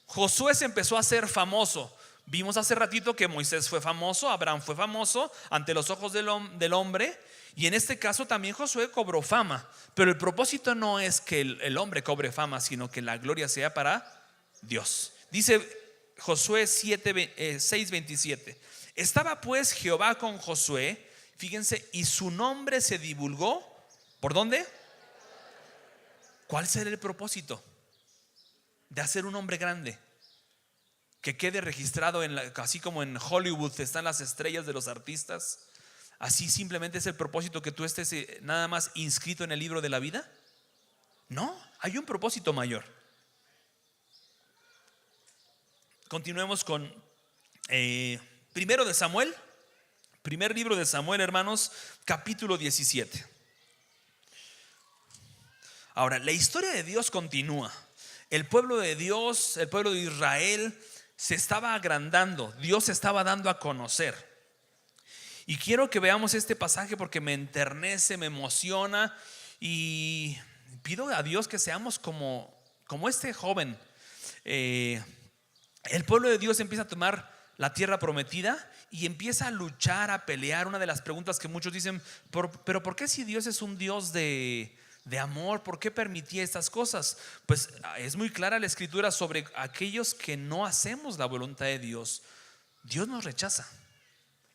Josué se empezó a hacer famoso. Vimos hace ratito que Moisés fue famoso, Abraham fue famoso ante los ojos del hombre. Y en este caso también Josué cobró fama. Pero el propósito no es que el hombre cobre fama, sino que la gloria sea para Dios. Dice Josué 6:27. Estaba pues Jehová con Josué, fíjense, y su nombre se divulgó. ¿Por dónde? ¿Cuál será el propósito? De hacer un hombre grande, que quede registrado así como en Hollywood están las estrellas de los artistas. Así simplemente es el propósito, que tú estés nada más inscrito en el libro de la vida. No, hay un propósito mayor. Continuemos con primero de Samuel, primer libro de Samuel, hermanos, capítulo 17. Ahora, la historia de Dios continúa. El pueblo de Dios, el pueblo de Israel, se estaba agrandando. Dios se estaba dando a conocer. Y quiero que veamos este pasaje porque me enternece, me emociona. Y pido a Dios que seamos como este joven. El pueblo de Dios empieza a tomar la tierra prometida y empieza a luchar, a pelear. Una de las preguntas que muchos dicen: pero ¿por qué, si Dios es un Dios de amor, por qué permitía estas cosas? Pues es muy clara la escritura sobre aquellos que no hacemos la voluntad de Dios. Dios nos rechaza.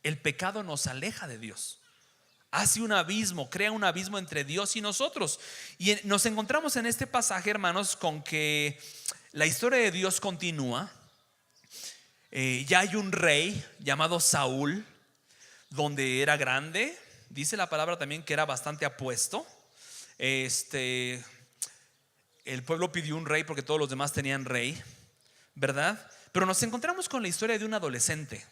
El pecado nos aleja de Dios. Hace un abismo, crea un abismo entre Dios y nosotros. Y nos encontramos en este pasaje, hermanos, con que la historia de Dios continúa. Ya hay un rey llamado Saúl, donde era grande. Dice la palabra también que era bastante apuesto. El pueblo pidió un rey porque todos los demás tenían rey, ¿verdad? Pero nos encontramos con la historia de un adolescente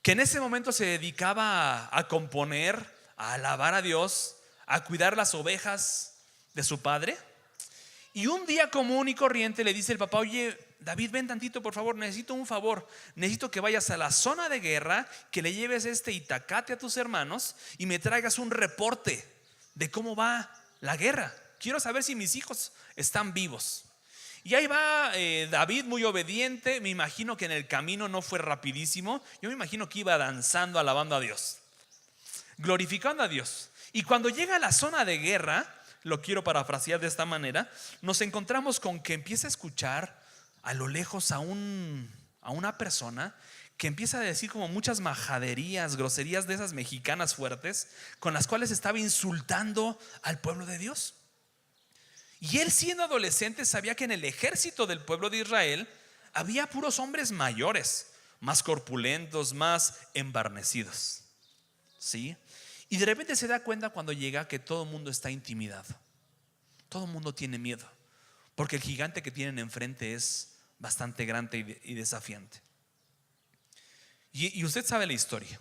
que en ese momento se dedicaba a componer, a alabar a Dios, a cuidar las ovejas de su padre. Y un día común y corriente le dice el papá: oye, David, ven tantito por favor, necesito un favor. Necesito que vayas a la zona de guerra, que le lleves este itacate a tus hermanos y me traigas un reporte de cómo va la guerra. Quiero saber si mis hijos están vivos. Y ahí va David, muy obediente. Me imagino que en el camino no fue rapidísimo. Yo me imagino que iba danzando, alabando a Dios, glorificando a Dios. Y cuando llega a la zona de guerra, lo quiero parafrasear de esta manera, nos encontramos con que empieza a escuchar a lo lejos a una persona que empieza a decir como muchas majaderías, groserías de esas mexicanas fuertes, con las cuales estaba insultando al pueblo de Dios. Y él, siendo adolescente, sabía que en el ejército del pueblo de Israel había puros hombres mayores, más corpulentos, más embarnecidos, ¿sí? Y de repente se da cuenta cuando llega que todo el mundo está intimidado. Todo el mundo tiene miedo, porque el gigante que tienen enfrente es bastante grande y desafiante. Y usted sabe la historia.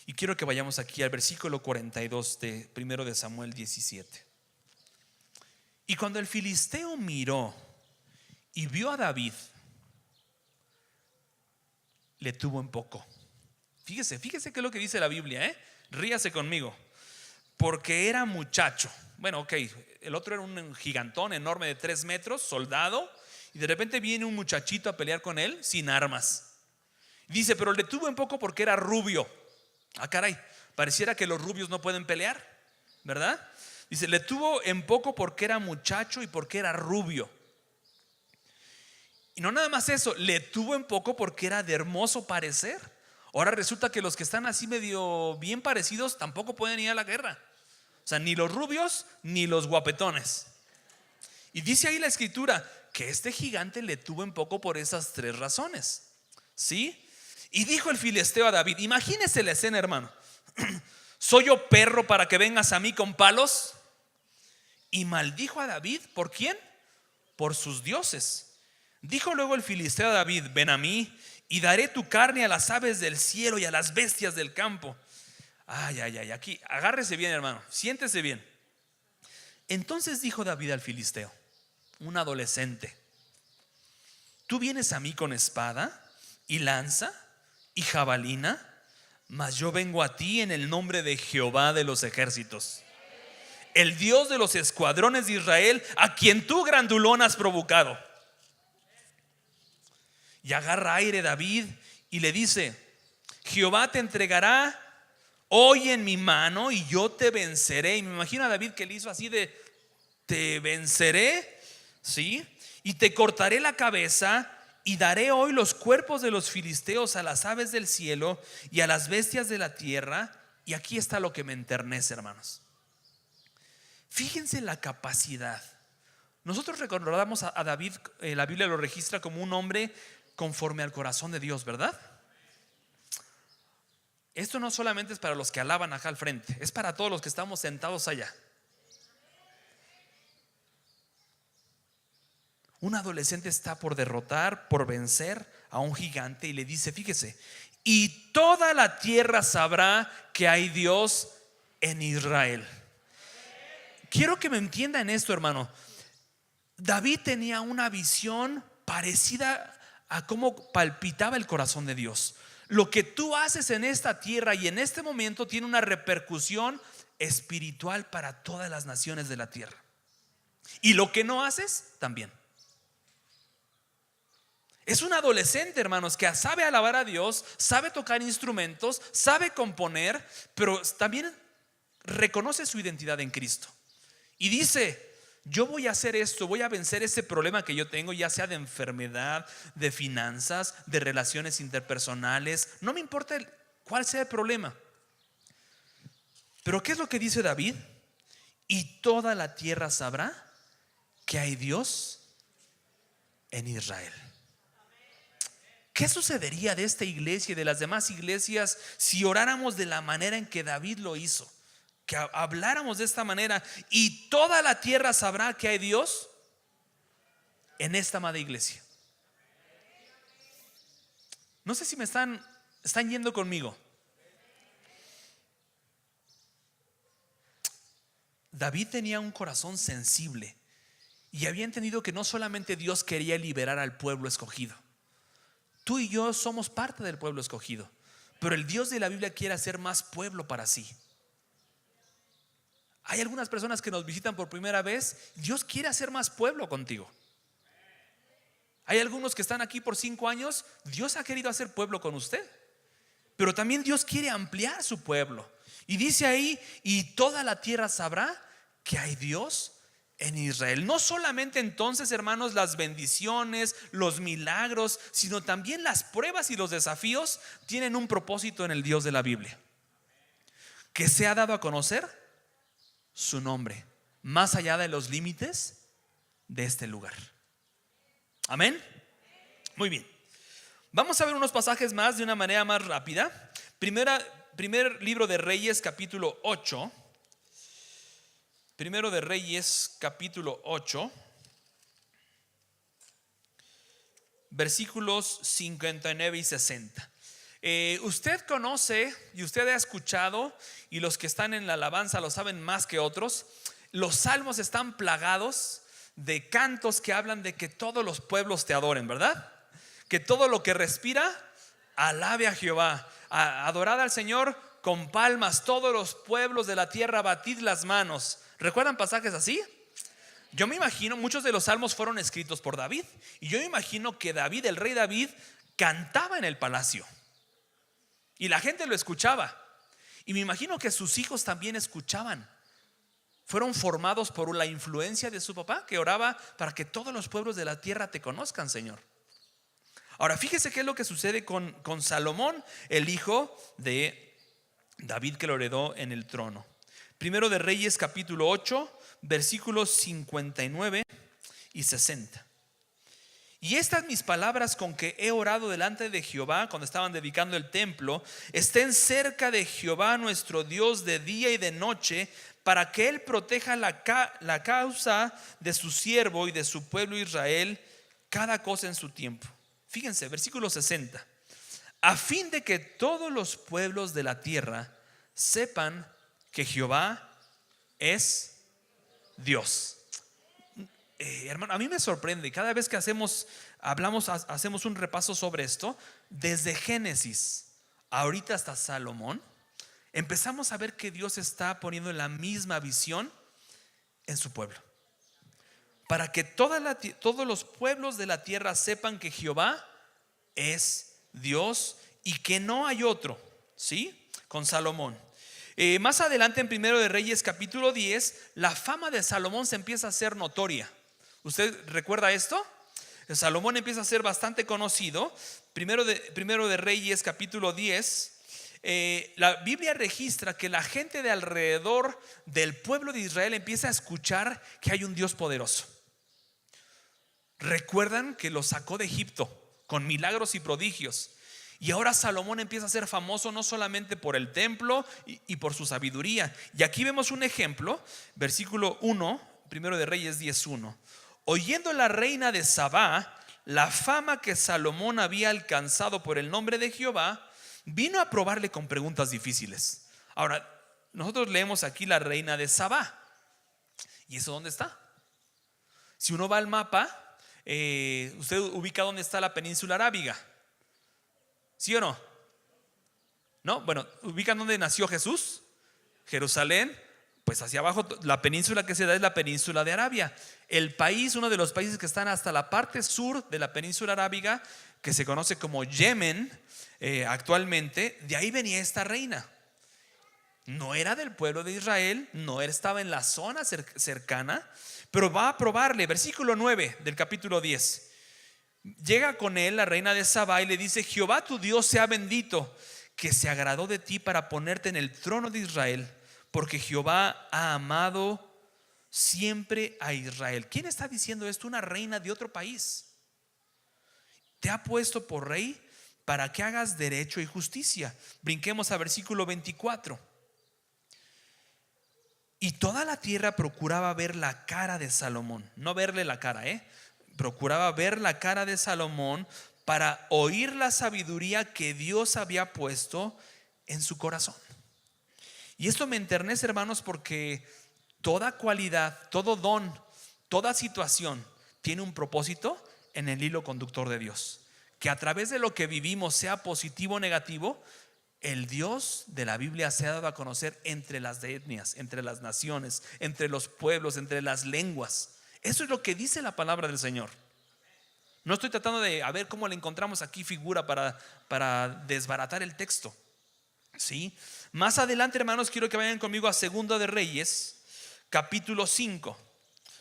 Y quiero que vayamos aquí al versículo 42 de 1 de Samuel 17. Y cuando el filisteo miró y vio a David, le tuvo en poco. Fíjese qué es lo que dice la Biblia, ríase conmigo. Porque era muchacho. Bueno, ok, el otro era un gigantón enorme de 3 metros, soldado. Y de repente viene un muchachito a pelear con él sin armas. Dice, pero le tuvo en poco porque era rubio. Ah, caray, pareciera que los rubios no pueden pelear, ¿verdad? Dice, le tuvo en poco porque era muchacho y porque era rubio. Y no nada más eso, le tuvo en poco porque era de hermoso parecer. Ahora resulta que los que están así medio bien parecidos tampoco pueden ir a la guerra. O sea, ni los rubios ni los guapetones. Y dice ahí la escritura que este gigante le tuvo en poco por esas 3 razones, ¿sí? Y dijo el filisteo a David, imagínese la escena, hermano. ¿Soy yo perro para que vengas a mí con palos? Y maldijo a David, ¿por quién? Por sus dioses. Dijo luego el filisteo a David, ven a mí y daré tu carne a las aves del cielo y a las bestias del campo. Ay, aquí, agárrese bien, hermano, siéntese bien. Entonces dijo David al filisteo, un adolescente, tú vienes a mí con espada y lanza y jabalina, mas yo vengo a ti en el nombre de Jehová de los ejércitos, el Dios de los escuadrones de Israel, a quien tú, grandulón, has provocado. Y agarra aire David y le dice, Jehová te entregará hoy en mi mano y yo te venceré. Y me imagino a David que le hizo así de, te venceré, ¿sí? Y te cortaré la cabeza y daré hoy los cuerpos de los filisteos a las aves del cielo y a las bestias de la tierra. Y aquí está lo que me enternece, hermanos. Fíjense la capacidad. Nosotros recordamos a David, la Biblia lo registra como un hombre conforme al corazón de Dios, ¿verdad? Esto no solamente es para los que alaban acá al frente, es para todos los que estamos sentados allá. Un adolescente está por derrotar, por vencer a un gigante y le dice, fíjese, y toda la tierra sabrá que hay Dios en Israel. Quiero que me entienda en esto, hermano. David tenía una visión parecida a cómo palpitaba el corazón de Dios. Lo que tú haces en esta tierra y en este momento tiene una repercusión espiritual para todas las naciones de la tierra. Y lo que no haces, también. Es un adolescente, hermanos, que sabe alabar a Dios, sabe tocar instrumentos, sabe componer, pero también reconoce su identidad en Cristo. Y dice, yo voy a hacer esto, voy a vencer ese problema que yo tengo, ya sea de enfermedad, de finanzas, de relaciones interpersonales. No me importa cuál sea el problema. Pero ¿qué es lo que dice David? Y toda la tierra sabrá que hay Dios en Israel. ¿qué sucedería de esta iglesia y de las demás iglesias si oráramos de la manera en que David lo hizo? Que habláramos de esta manera y toda la tierra sabrá que hay Dios en esta amada iglesia. No sé si me están yendo conmigo. David tenía un corazón sensible y había entendido que no solamente Dios quería liberar al pueblo escogido. Tú y yo somos parte del pueblo escogido, pero el Dios de la Biblia quiere hacer más pueblo para sí. Hay algunas personas que nos visitan por primera vez. Dios quiere hacer más pueblo contigo. Hay algunos que están aquí por 5 años. Dios ha querido hacer pueblo con usted, pero también Dios quiere ampliar su pueblo. Y dice ahí, y toda la tierra sabrá que hay Dios en Israel. No solamente entonces, hermanos, las bendiciones, los milagros, sino también las pruebas y los desafíos tienen un propósito en el Dios de la Biblia: que se ha dado a conocer su nombre más allá de los límites de este lugar. Amén. Muy bien. Vamos a ver unos pasajes más de una manera más rápida. Primer libro de Reyes, capítulo 8. Primero de Reyes, capítulo 8, versículos 59 y 60. Usted conoce y usted ha escuchado, y los que están en la alabanza lo saben más que otros, los salmos están plagados de cantos que hablan de que todos los pueblos te adoren, ¿verdad? Que todo lo que respira alabe a Jehová. Adorad al Señor con palmas, todos los pueblos de la tierra, batid las manos. ¿Recuerdan pasajes así? Yo me imagino, muchos de los salmos fueron escritos por David, y yo me imagino que David, el rey David, cantaba en el palacio y la gente lo escuchaba, y me imagino que sus hijos también escuchaban. Fueron formados por la influencia de su papá, que oraba para que todos los pueblos de la tierra te conozcan, Señor. Ahora fíjese qué es lo que sucede con Salomón, el hijo de David, que lo heredó en el trono. Primero de Reyes, capítulo 8, versículos 59 y 60. Y estas mis palabras con que he orado delante de Jehová cuando estaban dedicando el templo, estén cerca de Jehová nuestro Dios de día y de noche, para que Él proteja la causa de su siervo y de su pueblo Israel, cada cosa en su tiempo. Fíjense, versículo 60. A fin de que todos los pueblos de la tierra sepan que Jehová es Dios. Hermano, a mí me sorprende cada vez que hacemos un repaso sobre esto, desde Génesis ahorita hasta Salomón, empezamos a ver que Dios está poniendo la misma visión en su pueblo, para que todos los pueblos de la tierra sepan que Jehová es Dios y que no hay otro. ¿Sí? Con Salomón. Más adelante en Primero de Reyes, capítulo 10, la fama de Salomón se empieza a hacer notoria. ¿Usted recuerda esto? Salomón empieza a ser bastante conocido. Primero de Reyes, capítulo 10. La Biblia registra que la gente de alrededor del pueblo de Israel empieza a escuchar que hay un Dios poderoso. Recuerdan que lo sacó de Egipto con milagros y prodigios, y ahora Salomón empieza a ser famoso no solamente por el templo y por su sabiduría. Y aquí vemos un ejemplo, versículo 1, Primero de Reyes 10:1. Oyendo la reina de Sabá la fama que Salomón había alcanzado por el nombre de Jehová, vino a probarle con preguntas difíciles. Ahora, nosotros leemos aquí la reina de Sabá. ¿Y eso dónde está? Si uno va al mapa, usted ubica dónde está la península arábiga. ¿Sí o no? ¿No? Bueno, ¿ubican dónde nació Jesús? Jerusalén. Pues hacia abajo, la península que se da es la península de Arabia. El país, uno de los países que están hasta la parte sur de la península arábiga, que se conoce como Yemen, actualmente, de ahí venía esta reina. No era del pueblo de Israel, no estaba en la zona cercana, pero va a probarle. Versículo 9 del capítulo 10. Llega con él la reina de Sabá y le dice: Jehová tu Dios sea bendito, que se agradó de ti para ponerte en el trono de Israel, porque Jehová ha amado siempre a Israel. ¿Quién está diciendo esto? Una reina de otro país. Te ha puesto por rey para que hagas derecho y justicia. Brinquemos a versículo 24. Y toda la tierra procuraba ver la cara de Salomón, no verle la cara, procuraba ver la cara de Salomón para oír la sabiduría que Dios había puesto en su corazón. Y esto me enternece, hermanos, porque toda cualidad, todo don, toda situación tiene un propósito en el hilo conductor de Dios. Que a través de lo que vivimos, sea positivo o negativo, el Dios de la Biblia se ha dado a conocer entre las etnias, entre las naciones, entre los pueblos, entre las lenguas. Eso es lo que dice la palabra del Señor. No estoy tratando de a ver cómo le encontramos aquí figura para desbaratar el texto, ¿sí? Más adelante, hermanos, quiero que vayan conmigo a Segunda de Reyes, capítulo 5.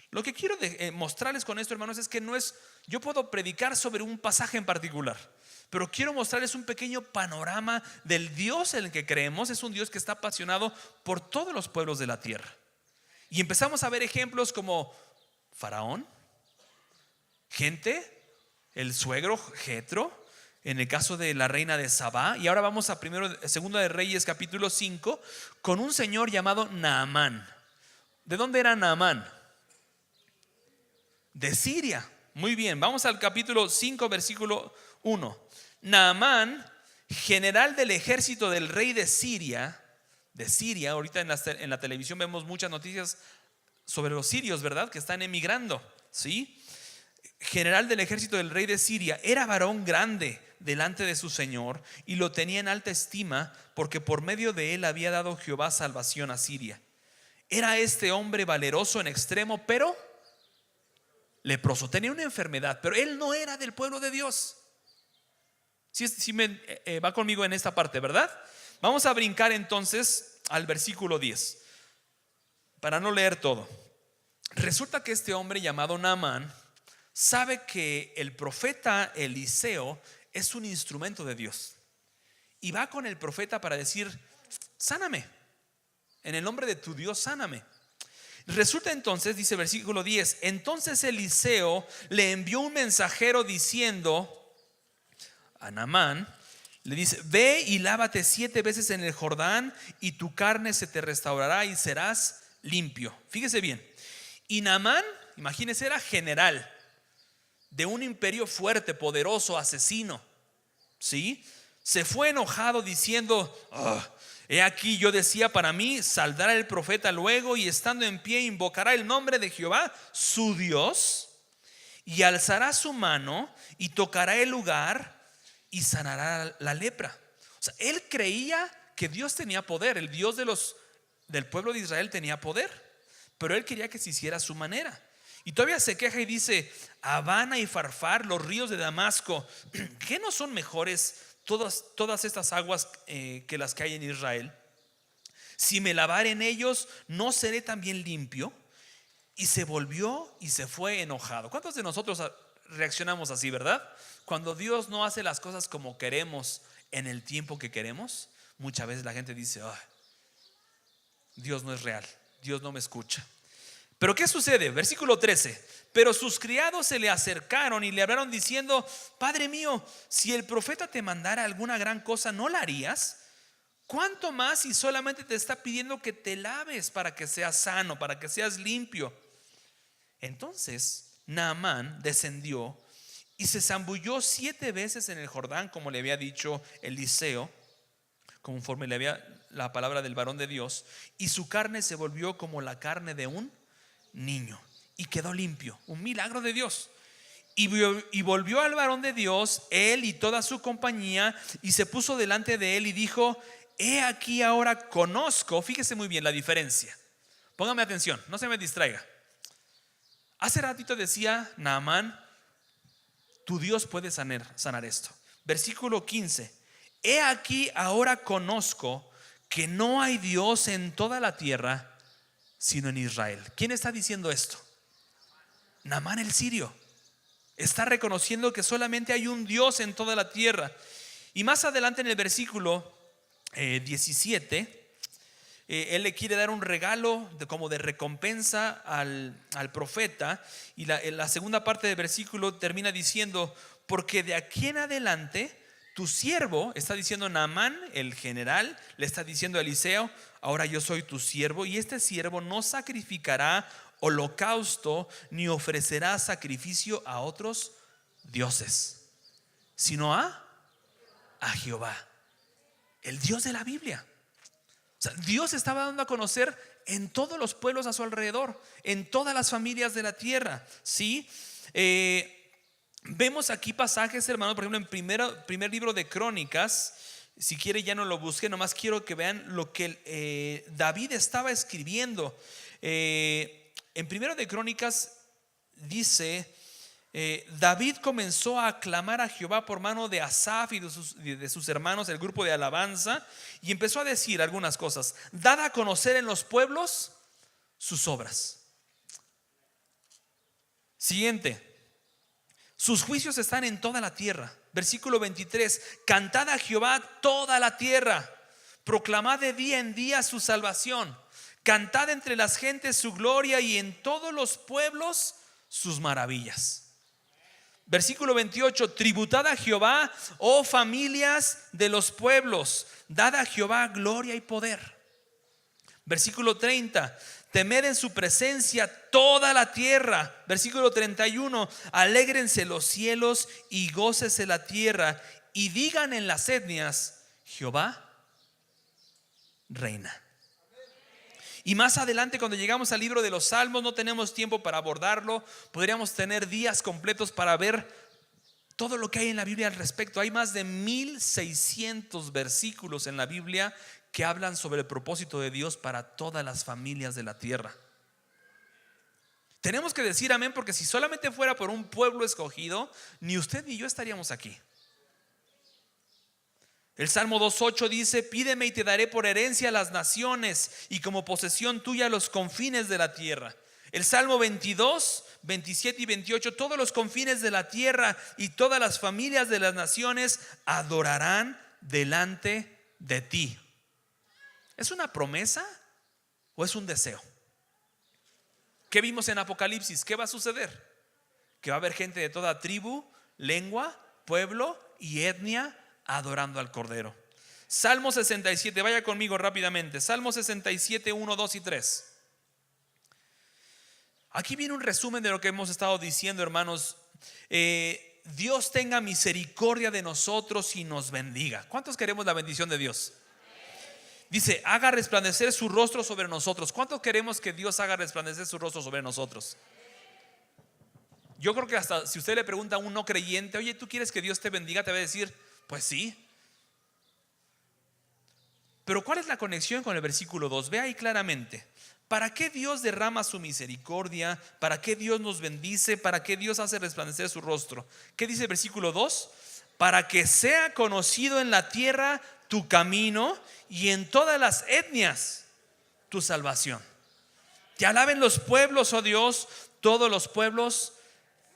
Lo que quiero mostrarles con esto, hermanos, es que no es, yo puedo predicar sobre un pasaje en particular, pero quiero mostrarles un pequeño panorama del Dios en el que creemos. Es un Dios que está apasionado por todos los pueblos de la tierra. Y empezamos a ver ejemplos como Faraón, gente, el suegro Jetro, en el caso de la reina de Sabá. Y ahora vamos a Segunda de Reyes, capítulo 5, con un señor llamado Naamán. ¿De dónde era Naamán? De Siria. Muy bien, vamos al capítulo 5, versículo 1. Naamán, general del ejército del rey de Siria. Ahorita en la televisión vemos muchas noticias sobre los sirios, ¿verdad? Que están emigrando, ¿sí? General del ejército del rey de Siria, era varón grande delante de su señor y lo tenía en alta estima, porque por medio de él había dado Jehová salvación a Siria. Era este hombre valeroso en extremo, pero leproso. Tenía una enfermedad, pero él no era del pueblo de Dios. Si va conmigo en esta parte, ¿verdad? Vamos a brincar entonces al versículo 10 para no leer todo. Resulta que este hombre llamado Naamán sabe que el profeta Eliseo es un instrumento de Dios, y va con el profeta para decir: sáname, en el nombre de tu Dios, sáname. Resulta entonces, dice versículo 10, entonces Eliseo le envió un mensajero diciendo a Naamán, le dice: ve y lávate 7 veces en el Jordán y tu carne se te restaurará y serás limpio. Fíjese bien. Y Naamán, imagínese, era general de un imperio fuerte, poderoso, asesino, ¿sí? Se fue enojado diciendo: he aquí, yo decía para mí, saldrá el profeta luego y estando en pie invocará el nombre de Jehová su Dios y alzará su mano y tocará el lugar y sanará la lepra. O sea, él creía que Dios tenía poder, el Dios del pueblo de Israel tenía poder, pero él quería que se hiciera a su manera. Y todavía se queja y dice: Habana y Farfar, los ríos de Damasco, ¿qué no son mejores todas estas aguas que las que hay en Israel? Si me lavare en ellos, ¿no seré también limpio? Y se volvió y se fue enojado. ¿Cuántos de nosotros reaccionamos así, verdad? Cuando Dios no hace las cosas como queremos en el tiempo que queremos, muchas veces la gente dice: Dios no es real, Dios no me escucha. Pero ¿qué sucede? Versículo 13. Pero sus criados se le acercaron y le hablaron diciendo: Padre mío, si el profeta te mandara alguna gran cosa, ¿no la harías? ¿Cuánto más si solamente te está pidiendo que te laves para que seas sano, para que seas limpio? Entonces Naamán descendió y se zambulló 7 veces en el Jordán, como le había dicho Eliseo, conforme le había la palabra del varón de Dios, y su carne se volvió como la carne de un niño y quedó limpio. Un milagro de Dios. Y volvió al varón de Dios, él y toda su compañía, y se puso delante de él y dijo: he aquí ahora conozco. Fíjese muy bien la diferencia, póngame atención, no se me distraiga. Hace ratito decía Naamán: tu Dios puede sanar esto. Versículo 15: he aquí ahora conozco que no hay Dios en toda la tierra sino en Israel. ¿Quién está diciendo esto? Naamán el sirio. Está reconociendo que solamente hay un Dios en toda la tierra. Y más adelante en el versículo 17, él le quiere dar un regalo como de recompensa al profeta. Y la segunda parte del versículo termina diciendo: porque de aquí en adelante tu siervo, está diciendo Naamán, el general, le está diciendo a Eliseo, ahora yo soy tu siervo, y este siervo no sacrificará holocausto ni ofrecerá sacrificio a otros dioses, sino a Jehová, el Dios de la Biblia. O sea, Dios estaba dando a conocer en todos los pueblos a su alrededor, en todas las familias de la tierra. ¿Sí? Vemos aquí pasajes, hermanos, por ejemplo, en primer libro de Crónicas. Si quiere ya no lo busque, nomás quiero que vean lo que David estaba escribiendo. En primero de Crónicas dice: David comenzó a aclamar a Jehová por mano de Asaf y de sus hermanos, el grupo de alabanza, y empezó a decir algunas cosas. Dad a conocer en los pueblos sus obras. Siguiente: sus juicios están en toda la tierra. Versículo 23: cantad a Jehová toda la tierra, proclamad de día en día su salvación, cantad entre las gentes su gloria y en todos los pueblos sus maravillas. Versículo 28: tributad a Jehová, oh familias de los pueblos, dad a Jehová gloria y poder. Versículo 30: temed en su presencia toda la tierra. Versículo 31: alégrense los cielos y gócese la tierra, y digan en las etnias: Jehová reina. Y más adelante, cuando llegamos al libro de los Salmos, no tenemos tiempo para abordarlo. Podríamos tener días completos para ver todo lo que hay en la Biblia al respecto. Hay más de 1600 versículos en la Biblia que hablan sobre el propósito de Dios para todas las familias de la tierra. Tenemos que decir amén, porque si solamente fuera por un pueblo escogido, ni usted ni yo estaríamos aquí. El Salmo 2:8 dice: pídeme y te daré por herencia las naciones, y como posesión tuya los confines de la tierra. El Salmo 22, 27 y 28: todos los confines de la tierra y todas las familias de las naciones adorarán delante de ti. ¿Es una promesa o es un deseo? ¿Qué vimos en Apocalipsis? ¿Qué va a suceder? Que va a haber gente de toda tribu, lengua, pueblo y etnia adorando al Cordero. Salmo 67, vaya conmigo rápidamente. Salmo 67, 1, 2 y 3. Aquí viene un resumen de lo que hemos estado diciendo, hermanos. Dios tenga misericordia de nosotros y nos bendiga. ¿Cuántos queremos la bendición de Dios? Dice: haga resplandecer su rostro sobre nosotros. ¿Cuántos queremos que Dios haga resplandecer su rostro sobre nosotros? Yo creo que hasta si usted le pregunta a un no creyente: oye, ¿tú quieres que Dios te bendiga? Te va a decir: pues sí. Pero ¿cuál es la conexión con el versículo 2? Ve ahí claramente. ¿Para qué Dios derrama su misericordia? ¿Para qué Dios nos bendice? ¿Para qué Dios hace resplandecer su rostro? ¿Qué dice el versículo 2? Para que sea conocido en la tierra tu camino y en todas las etnias tu salvación. Te alaben los pueblos, oh Dios, todos los pueblos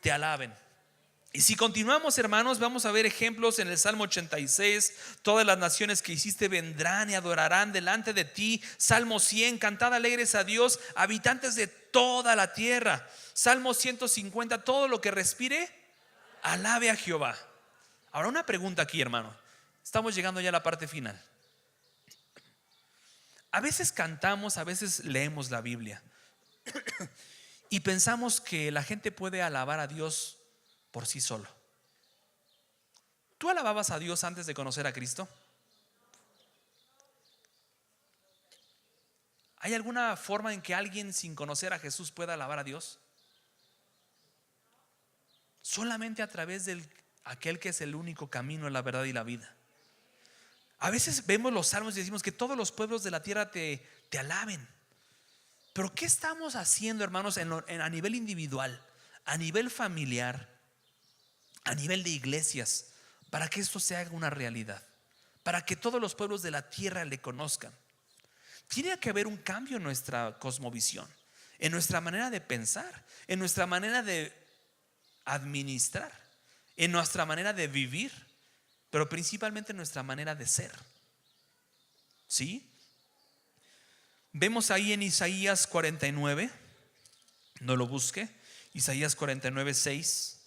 te alaben. Y si continuamos, hermanos, vamos a ver ejemplos en el Salmo 86. Todas las naciones que hiciste vendrán y adorarán delante de ti. Salmo 100, cantad alegres a Dios, habitantes de toda la tierra. Salmo 150, todo lo que respire, alabe a Jehová. Ahora una pregunta aquí, hermano. Estamos llegando ya a la parte final. A veces cantamos, a veces leemos la Biblia y pensamos que la gente puede alabar a Dios por sí solo. ¿Tú alababas a Dios antes de conocer a Cristo? ¿Hay alguna forma en que alguien sin conocer a Jesús pueda alabar a Dios? Solamente a través de aquel que es el único camino, la verdad y la vida. A veces vemos los salmos y decimos que todos los pueblos de la tierra te alaben. Pero ¿qué estamos haciendo, hermanos, a nivel individual, a nivel familiar, a nivel de iglesias, para que esto se haga una realidad? Para que todos los pueblos de la tierra le conozcan. Tiene que haber un cambio en nuestra cosmovisión, en nuestra manera de pensar, en nuestra manera de administrar, en nuestra manera de vivir, pero principalmente en nuestra manera de ser. ¿Sí? Vemos ahí en Isaías 49, no lo busque, Isaías 49, 6.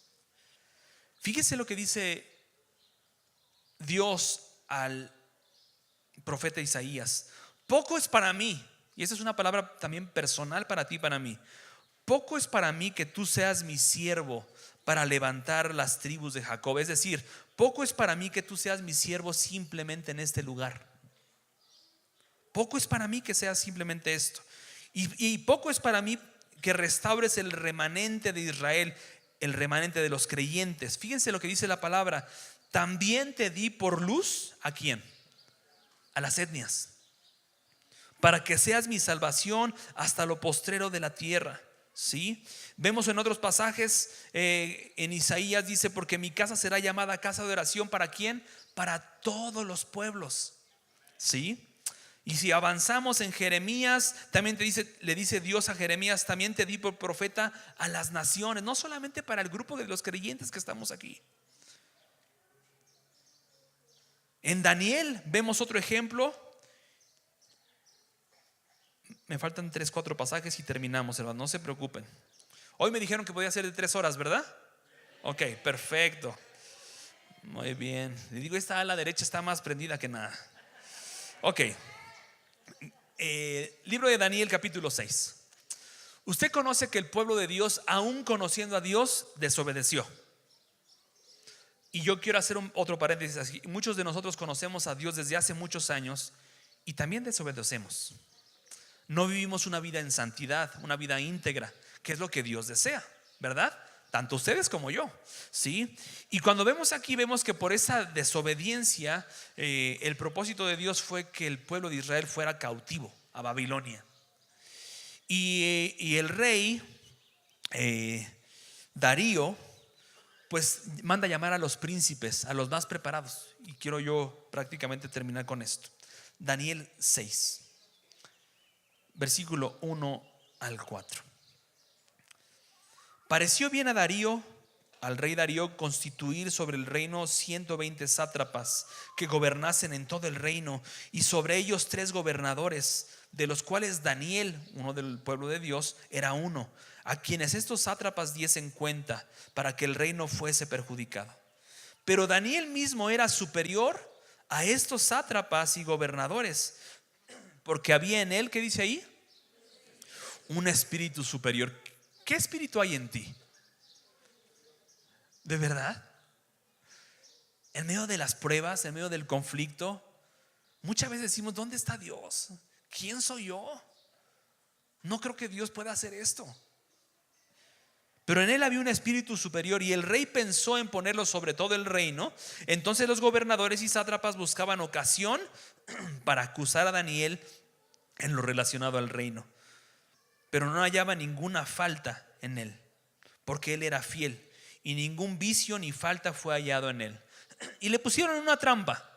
Fíjese lo que dice Dios al profeta Isaías: poco es para mí, y esa es una palabra también personal para ti y para mí, poco es para mí que tú seas mi siervo para levantar las tribus de Jacob. Es decir, poco es para mí que tú seas mi siervo simplemente en este lugar. Poco es para mí que seas simplemente esto. Y poco es para mí que restaures el remanente de Israel, el remanente de los creyentes. Fíjense lo que dice la palabra: también te di por luz, ¿a quién? A las etnias, para que seas mi salvación hasta lo postrero de la tierra. ¿Sí? Vemos en otros pasajes, en Isaías dice: porque mi casa será llamada casa de oración. ¿Para quién? Para todos los pueblos. ¿Sí? Y si avanzamos en Jeremías, también le dice Dios a Jeremías: también te di por profeta a las naciones. No solamente para el grupo de los creyentes que estamos aquí. En Daniel vemos otro ejemplo. Me faltan 3-4 pasajes y terminamos, hermano, no se preocupen. Hoy me dijeron que podía ser de 3 horas, ¿verdad? Ok, perfecto. Muy bien. Le digo, esta a la derecha está más prendida que nada. Ok. Libro de Daniel, capítulo 6. Usted conoce que el pueblo de Dios, aún conociendo a Dios, desobedeció. Y yo quiero hacer otro paréntesis así. Muchos de nosotros conocemos a Dios desde hace muchos años y también desobedecemos. No vivimos una vida en santidad, una vida íntegra, que es lo que Dios desea, ¿verdad? Tanto ustedes como yo, ¿sí? Y cuando vemos aquí, vemos que por esa desobediencia, el propósito de Dios fue que el pueblo de Israel fuera cautivo a Babilonia. Y el rey Darío, pues manda llamar a los príncipes, a los más preparados. Y quiero yo prácticamente terminar con esto. Daniel 6. Versículo 1 al 4. Pareció bien a Darío, al rey Darío, constituir sobre el reino 120 sátrapas que gobernasen en todo el reino, y sobre ellos 3 gobernadores, de los cuales Daniel, uno del pueblo de Dios, era uno, a quienes estos sátrapas diesen cuenta, para que el reino fuese perjudicado. Pero Daniel mismo era superior a estos sátrapas y gobernadores, porque había en él, ¿qué dice ahí? Un espíritu superior. ¿Qué espíritu hay en ti? ¿De verdad? En medio de las pruebas, en medio del conflicto, muchas veces decimos: ¿dónde está Dios? ¿Quién soy yo? No creo que Dios pueda hacer esto. Pero en él había un espíritu superior, y el rey pensó en ponerlo sobre todo el reino. Entonces los gobernadores y sátrapas buscaban ocasión para acusar a Daniel en lo relacionado al reino, pero no hallaba ninguna falta en él, porque él era fiel, y ningún vicio ni falta fue hallado en él. Y le pusieron una trampa.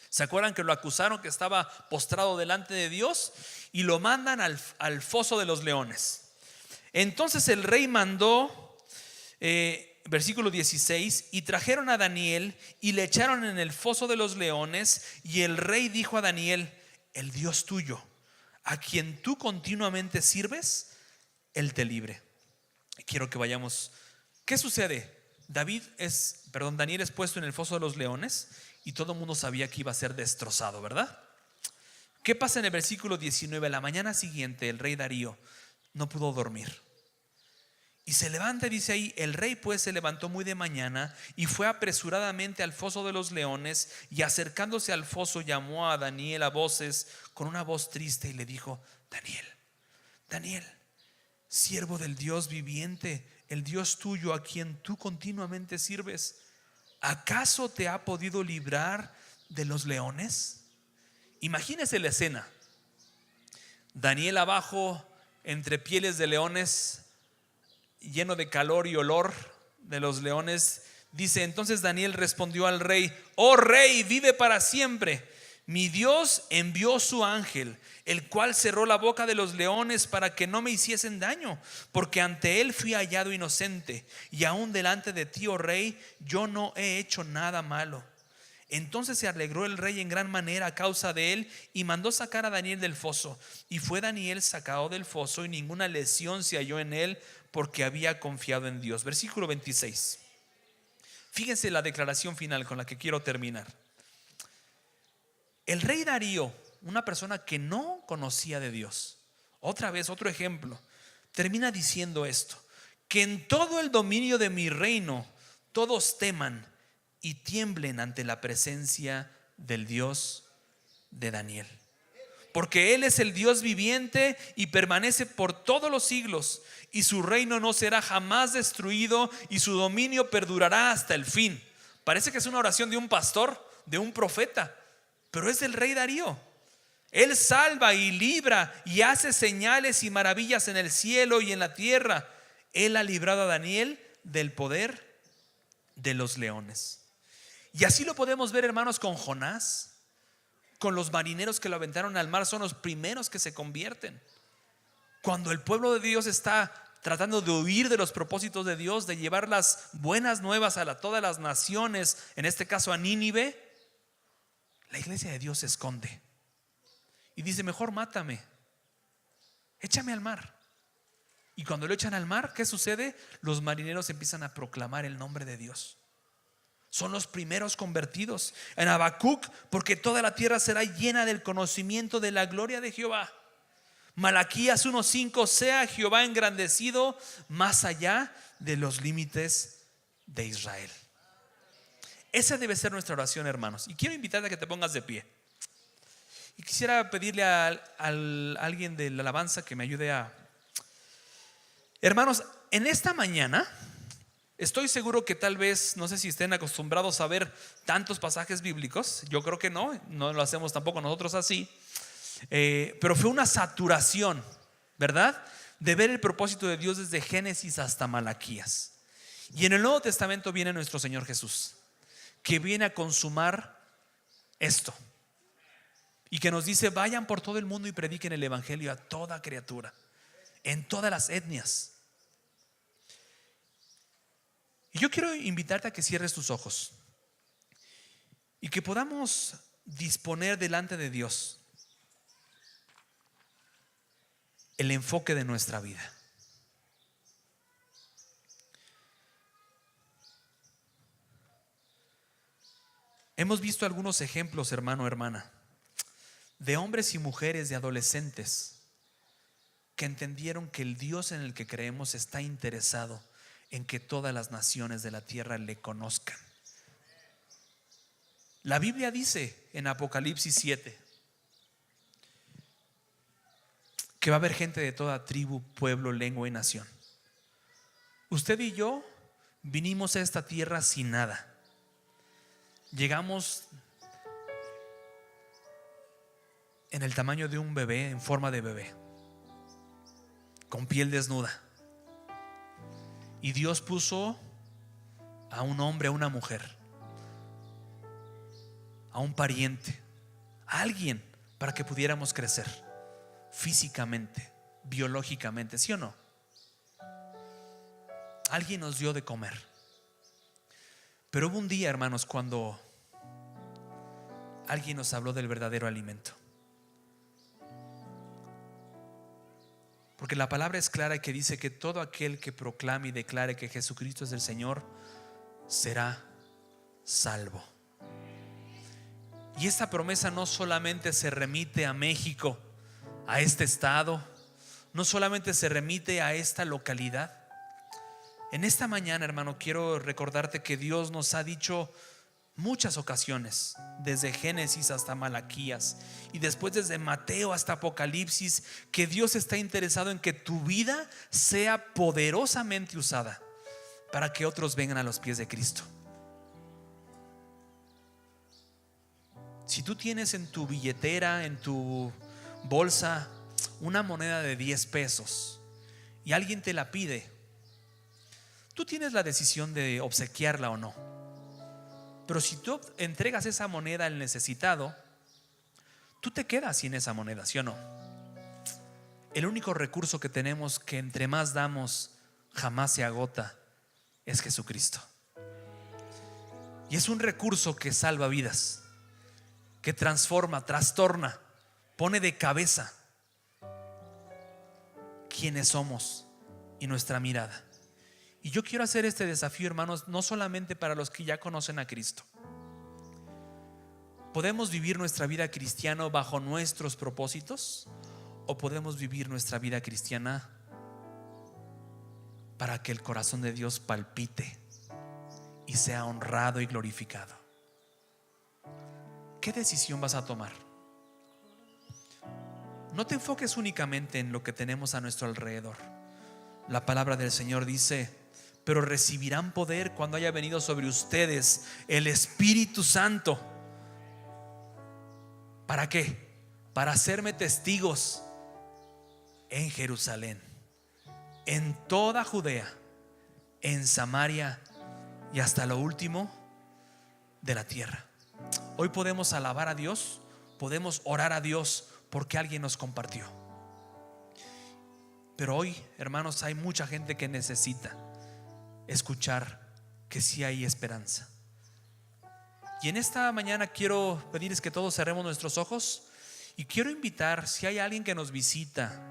¿Se acuerdan que lo acusaron que estaba postrado delante de Dios? Y lo mandan al foso de los leones. Entonces el rey mandó, versículo 16: y trajeron a Daniel y le echaron en el foso de los leones. Y el rey dijo a Daniel: el Dios tuyo, a quien tú continuamente sirves, él te libre. Quiero que vayamos. ¿Qué sucede? Daniel es puesto en el foso de los leones, y todo el mundo sabía que iba a ser destrozado, ¿verdad? ¿Qué pasa en el versículo 19? La mañana siguiente el rey Darío no pudo dormir, y se levanta y dice ahí: el rey pues se levantó muy de mañana y fue apresuradamente al foso de los leones, y acercándose al foso llamó a Daniel a voces, con una voz triste, y le dijo: Daniel, Daniel, siervo del Dios viviente, el Dios tuyo, a quien tú continuamente sirves, ¿acaso te ha podido librar de los leones? Imagínese la escena: Daniel abajo entre pieles de leones, lleno de calor y olor de los leones. Dice: entonces Daniel respondió al rey: oh rey, vive para siempre. Mi Dios envió su ángel, el cual cerró la boca de los leones para que no me hiciesen daño, porque ante él fui hallado inocente, y aún delante de ti, oh rey, yo no he hecho nada malo. Entonces se alegró el rey en gran manera a causa de él, y mandó sacar a Daniel del foso. Y fue Daniel sacado del foso, y ninguna lesión se halló en él, porque había confiado en Dios. Versículo 26. Fíjense la declaración final con la que quiero terminar. El rey Darío, una persona que no conocía de Dios, otra vez otro ejemplo, termina diciendo esto: que en todo el dominio de mi reino todos teman y tiemblen ante la presencia del Dios de Daniel. Porque Él es el Dios viviente y permanece por todos los siglos, y su reino no será jamás destruido, y su dominio perdurará hasta el fin. Parece que es una oración de un pastor, de un profeta, pero es del rey Darío. Él salva y libra y hace señales y maravillas en el cielo y en la tierra. Él ha librado a Daniel del poder de los leones. Y así lo podemos ver, hermanos, con Jonás, con los marineros que lo aventaron al mar. Son los primeros que se convierten. Cuando el pueblo de Dios está tratando de huir de los propósitos de Dios, de llevar las buenas nuevas a todas las naciones, en este caso a Nínive, la iglesia de Dios se esconde y dice: mejor mátame, échame al mar. Y cuando lo echan al mar, ¿qué sucede? Los marineros empiezan a proclamar el nombre de Dios. Son los primeros convertidos. En Habacuc: porque toda la tierra será llena del conocimiento de la gloria de Jehová. Malaquías 1:5: sea Jehová engrandecido más allá de los límites de Israel. Esa debe ser nuestra oración, hermanos. Y quiero invitarte a que te pongas de pie. Y quisiera pedirle a alguien de la alabanza que me ayude a... Hermanos, en esta mañana estoy seguro que tal vez, no sé si estén acostumbrados a ver tantos pasajes bíblicos. Yo creo que no lo hacemos tampoco nosotros así. Pero fue una saturación, ¿verdad?, de ver el propósito de Dios desde Génesis hasta Malaquías. Y en el Nuevo Testamento viene nuestro Señor Jesús, que viene a consumar esto y que nos dice: vayan por todo el mundo y prediquen el evangelio a toda criatura, en todas las etnias. Y yo quiero invitarte a que cierres tus ojos y que podamos disponer delante de Dios el enfoque de nuestra vida. Hemos visto algunos ejemplos, hermano, hermana, de hombres y mujeres, de adolescentes que entendieron que el Dios en el que creemos está interesado en que todas las naciones de la tierra le conozcan. La Biblia dice en Apocalipsis 7 que va a haber gente de toda tribu, pueblo, lengua y nación. Usted y yo vinimos a esta tierra sin nada. Llegamos en el tamaño de un bebé, en forma de bebé, con piel desnuda. Y Dios puso a un hombre, a una mujer, a un pariente, a alguien para que pudiéramos crecer físicamente, biológicamente, ¿sí o no? Alguien nos dio de comer. Pero hubo un día, hermanos, cuando alguien nos habló del verdadero alimento. Porque la palabra es clara y que dice que todo aquel que proclame y declare que Jesucristo es el Señor será salvo. Y esta promesa no solamente se remite a México, a este estado, no solamente se remite a esta localidad. En esta mañana, hermano, quiero recordarte que Dios nos ha dicho muchas ocasiones, desde Génesis hasta Malaquías y después desde Mateo hasta Apocalipsis, que Dios está interesado en que tu vida sea poderosamente usada para que otros vengan a los pies de Cristo. Si tú tienes en tu billetera, en tu bolsa, una moneda de 10 pesos y alguien te la pide, tú tienes la decisión de obsequiarla o no. Pero si tú entregas esa moneda al necesitado, tú te quedas sin esa moneda, ¿sí o no? El único recurso que tenemos, que entre más damos jamás se agota, es Jesucristo. Y es un recurso que salva vidas, que transforma, trastorna, pone de cabeza quiénes somos y nuestra mirada. Y yo quiero hacer este desafío, hermanos, no solamente para los que ya conocen a Cristo, ¿Podemos vivir nuestra vida cristiana bajo nuestros propósitos? ¿O podemos vivir nuestra vida cristiana para que el corazón de Dios palpite y sea honrado y glorificado? ¿Qué decisión vas a tomar? No te enfoques únicamente en lo que tenemos a nuestro alrededor. La palabra del Señor dice: pero recibirán poder cuando haya venido sobre ustedes el Espíritu Santo. ¿Para qué? Para hacerme testigos en Jerusalén, en toda Judea, en Samaria y hasta lo último de la tierra. Hoy podemos alabar a Dios, podemos orar a Dios porque alguien nos compartió. Pero hoy, hermanos, hay mucha gente que necesita escuchar que sí hay esperanza. Y en esta mañana quiero pedirles que todos cerremos nuestros ojos y quiero invitar, si hay alguien que nos visita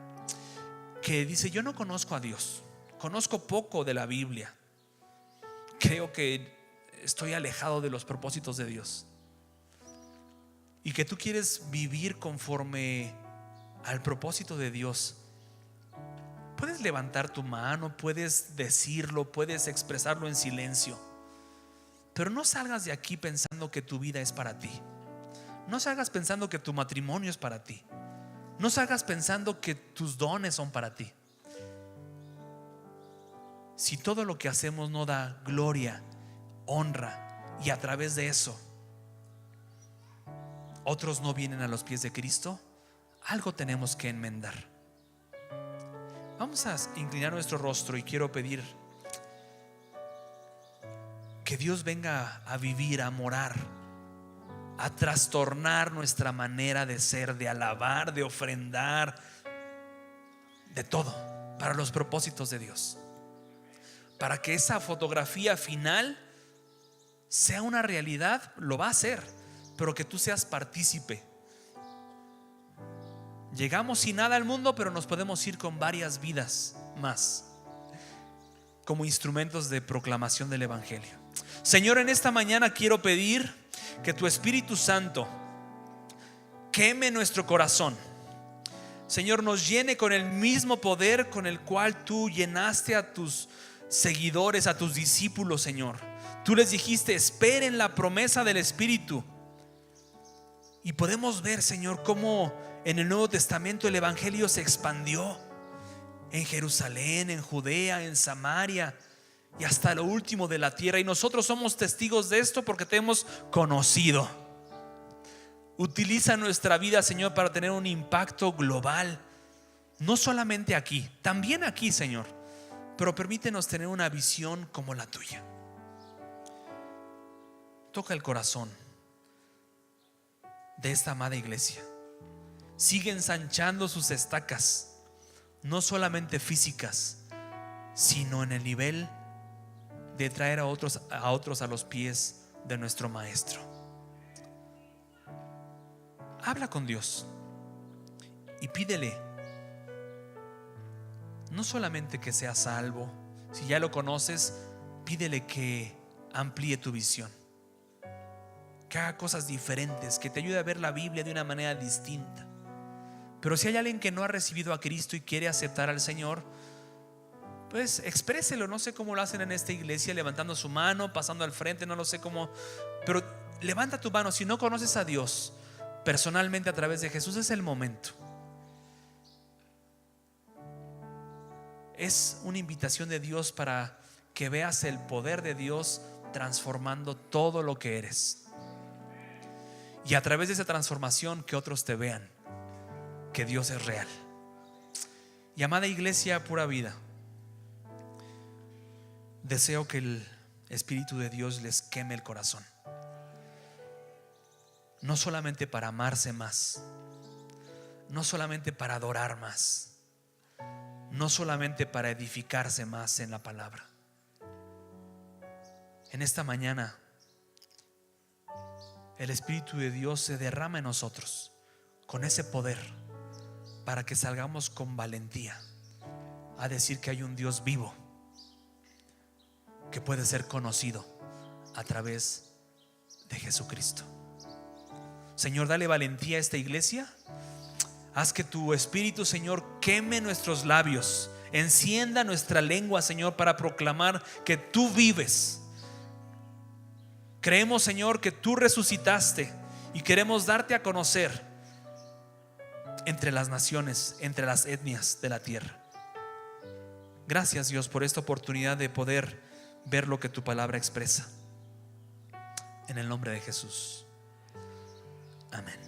que dice: yo no conozco a Dios, conozco poco de la Biblia, creo que estoy alejado de los propósitos de Dios, y que tú quieres vivir conforme al propósito de Dios, puedes levantar tu mano, puedes decirlo, puedes expresarlo en silencio. Pero no salgas de aquí pensando que tu vida es para ti. No salgas pensando que tu matrimonio es para ti. No salgas pensando que tus dones son para ti. Si todo lo que hacemos no da gloria, honra, y a través de eso otros no vienen a los pies de Cristo, algo tenemos que enmendar. Vamos a inclinar nuestro rostro y quiero pedir que Dios venga a vivir, a morar, a trastornar nuestra manera de ser, de alabar, de ofrendar, de todo, para los propósitos de Dios, para que esa fotografía final sea una realidad. Lo va a ser, pero que tú seas partícipe. Llegamos sin nada al mundo, pero nos podemos ir con varias vidas más, como instrumentos de proclamación del Evangelio. Señor, en esta mañana quiero pedir que tu Espíritu Santo queme nuestro corazón. Señor, nos llene con el mismo poder con el cual tú llenaste a tus seguidores, a tus discípulos, Señor. Tú les dijiste: esperen la promesa del Espíritu. Y podemos ver, Señor, cómo en el Nuevo Testamento el Evangelio se expandió en Jerusalén, en Judea, en Samaria y hasta lo último de la tierra. Y nosotros somos testigos de esto porque te hemos conocido. Utiliza nuestra vida, Señor, para tener un impacto global, no solamente aquí, también aquí, Señor, pero permítenos tener una visión como la tuya. Toca el corazón de esta amada iglesia. Sigue ensanchando sus estacas, no solamente físicas, sino en el nivel de traer a otros a los pies de nuestro Maestro. Habla con Dios y pídele no solamente que seas salvo. Si ya lo conoces, pídele que amplíe tu visión, que haga cosas diferentes, que te ayude a ver la Biblia de una manera distinta. Pero si hay alguien que no ha recibido a Cristo y quiere aceptar al Señor, pues expréselo. No sé cómo lo hacen en esta iglesia, levantando su mano, pasando al frente, no lo sé cómo, pero levanta tu mano. Si no conoces a Dios personalmente a través de Jesús, es el momento. Es una invitación de Dios para que veas el poder de Dios transformando todo lo que eres, y a través de esa transformación que otros te vean que Dios es real. Y amada iglesia Pura Vida, deseo que el Espíritu de Dios les queme el corazón, no solamente para amarse más, no solamente para adorar más, no solamente para edificarse más en la palabra. En esta mañana el Espíritu de Dios se derrama en nosotros con ese poder, para que salgamos con valentía a decir que hay un Dios vivo que puede ser conocido a través de Jesucristo. Señor, dale valentía a esta iglesia. Haz que tu Espíritu, Señor, queme nuestros labios, encienda nuestra lengua, Señor, para proclamar que tú vives. Creemos, Señor, que tú resucitaste y queremos darte a conocer entre las naciones, entre las etnias de la tierra. Gracias, Dios, por esta oportunidad de poder ver lo que tu palabra expresa. En el nombre de Jesús. Amén.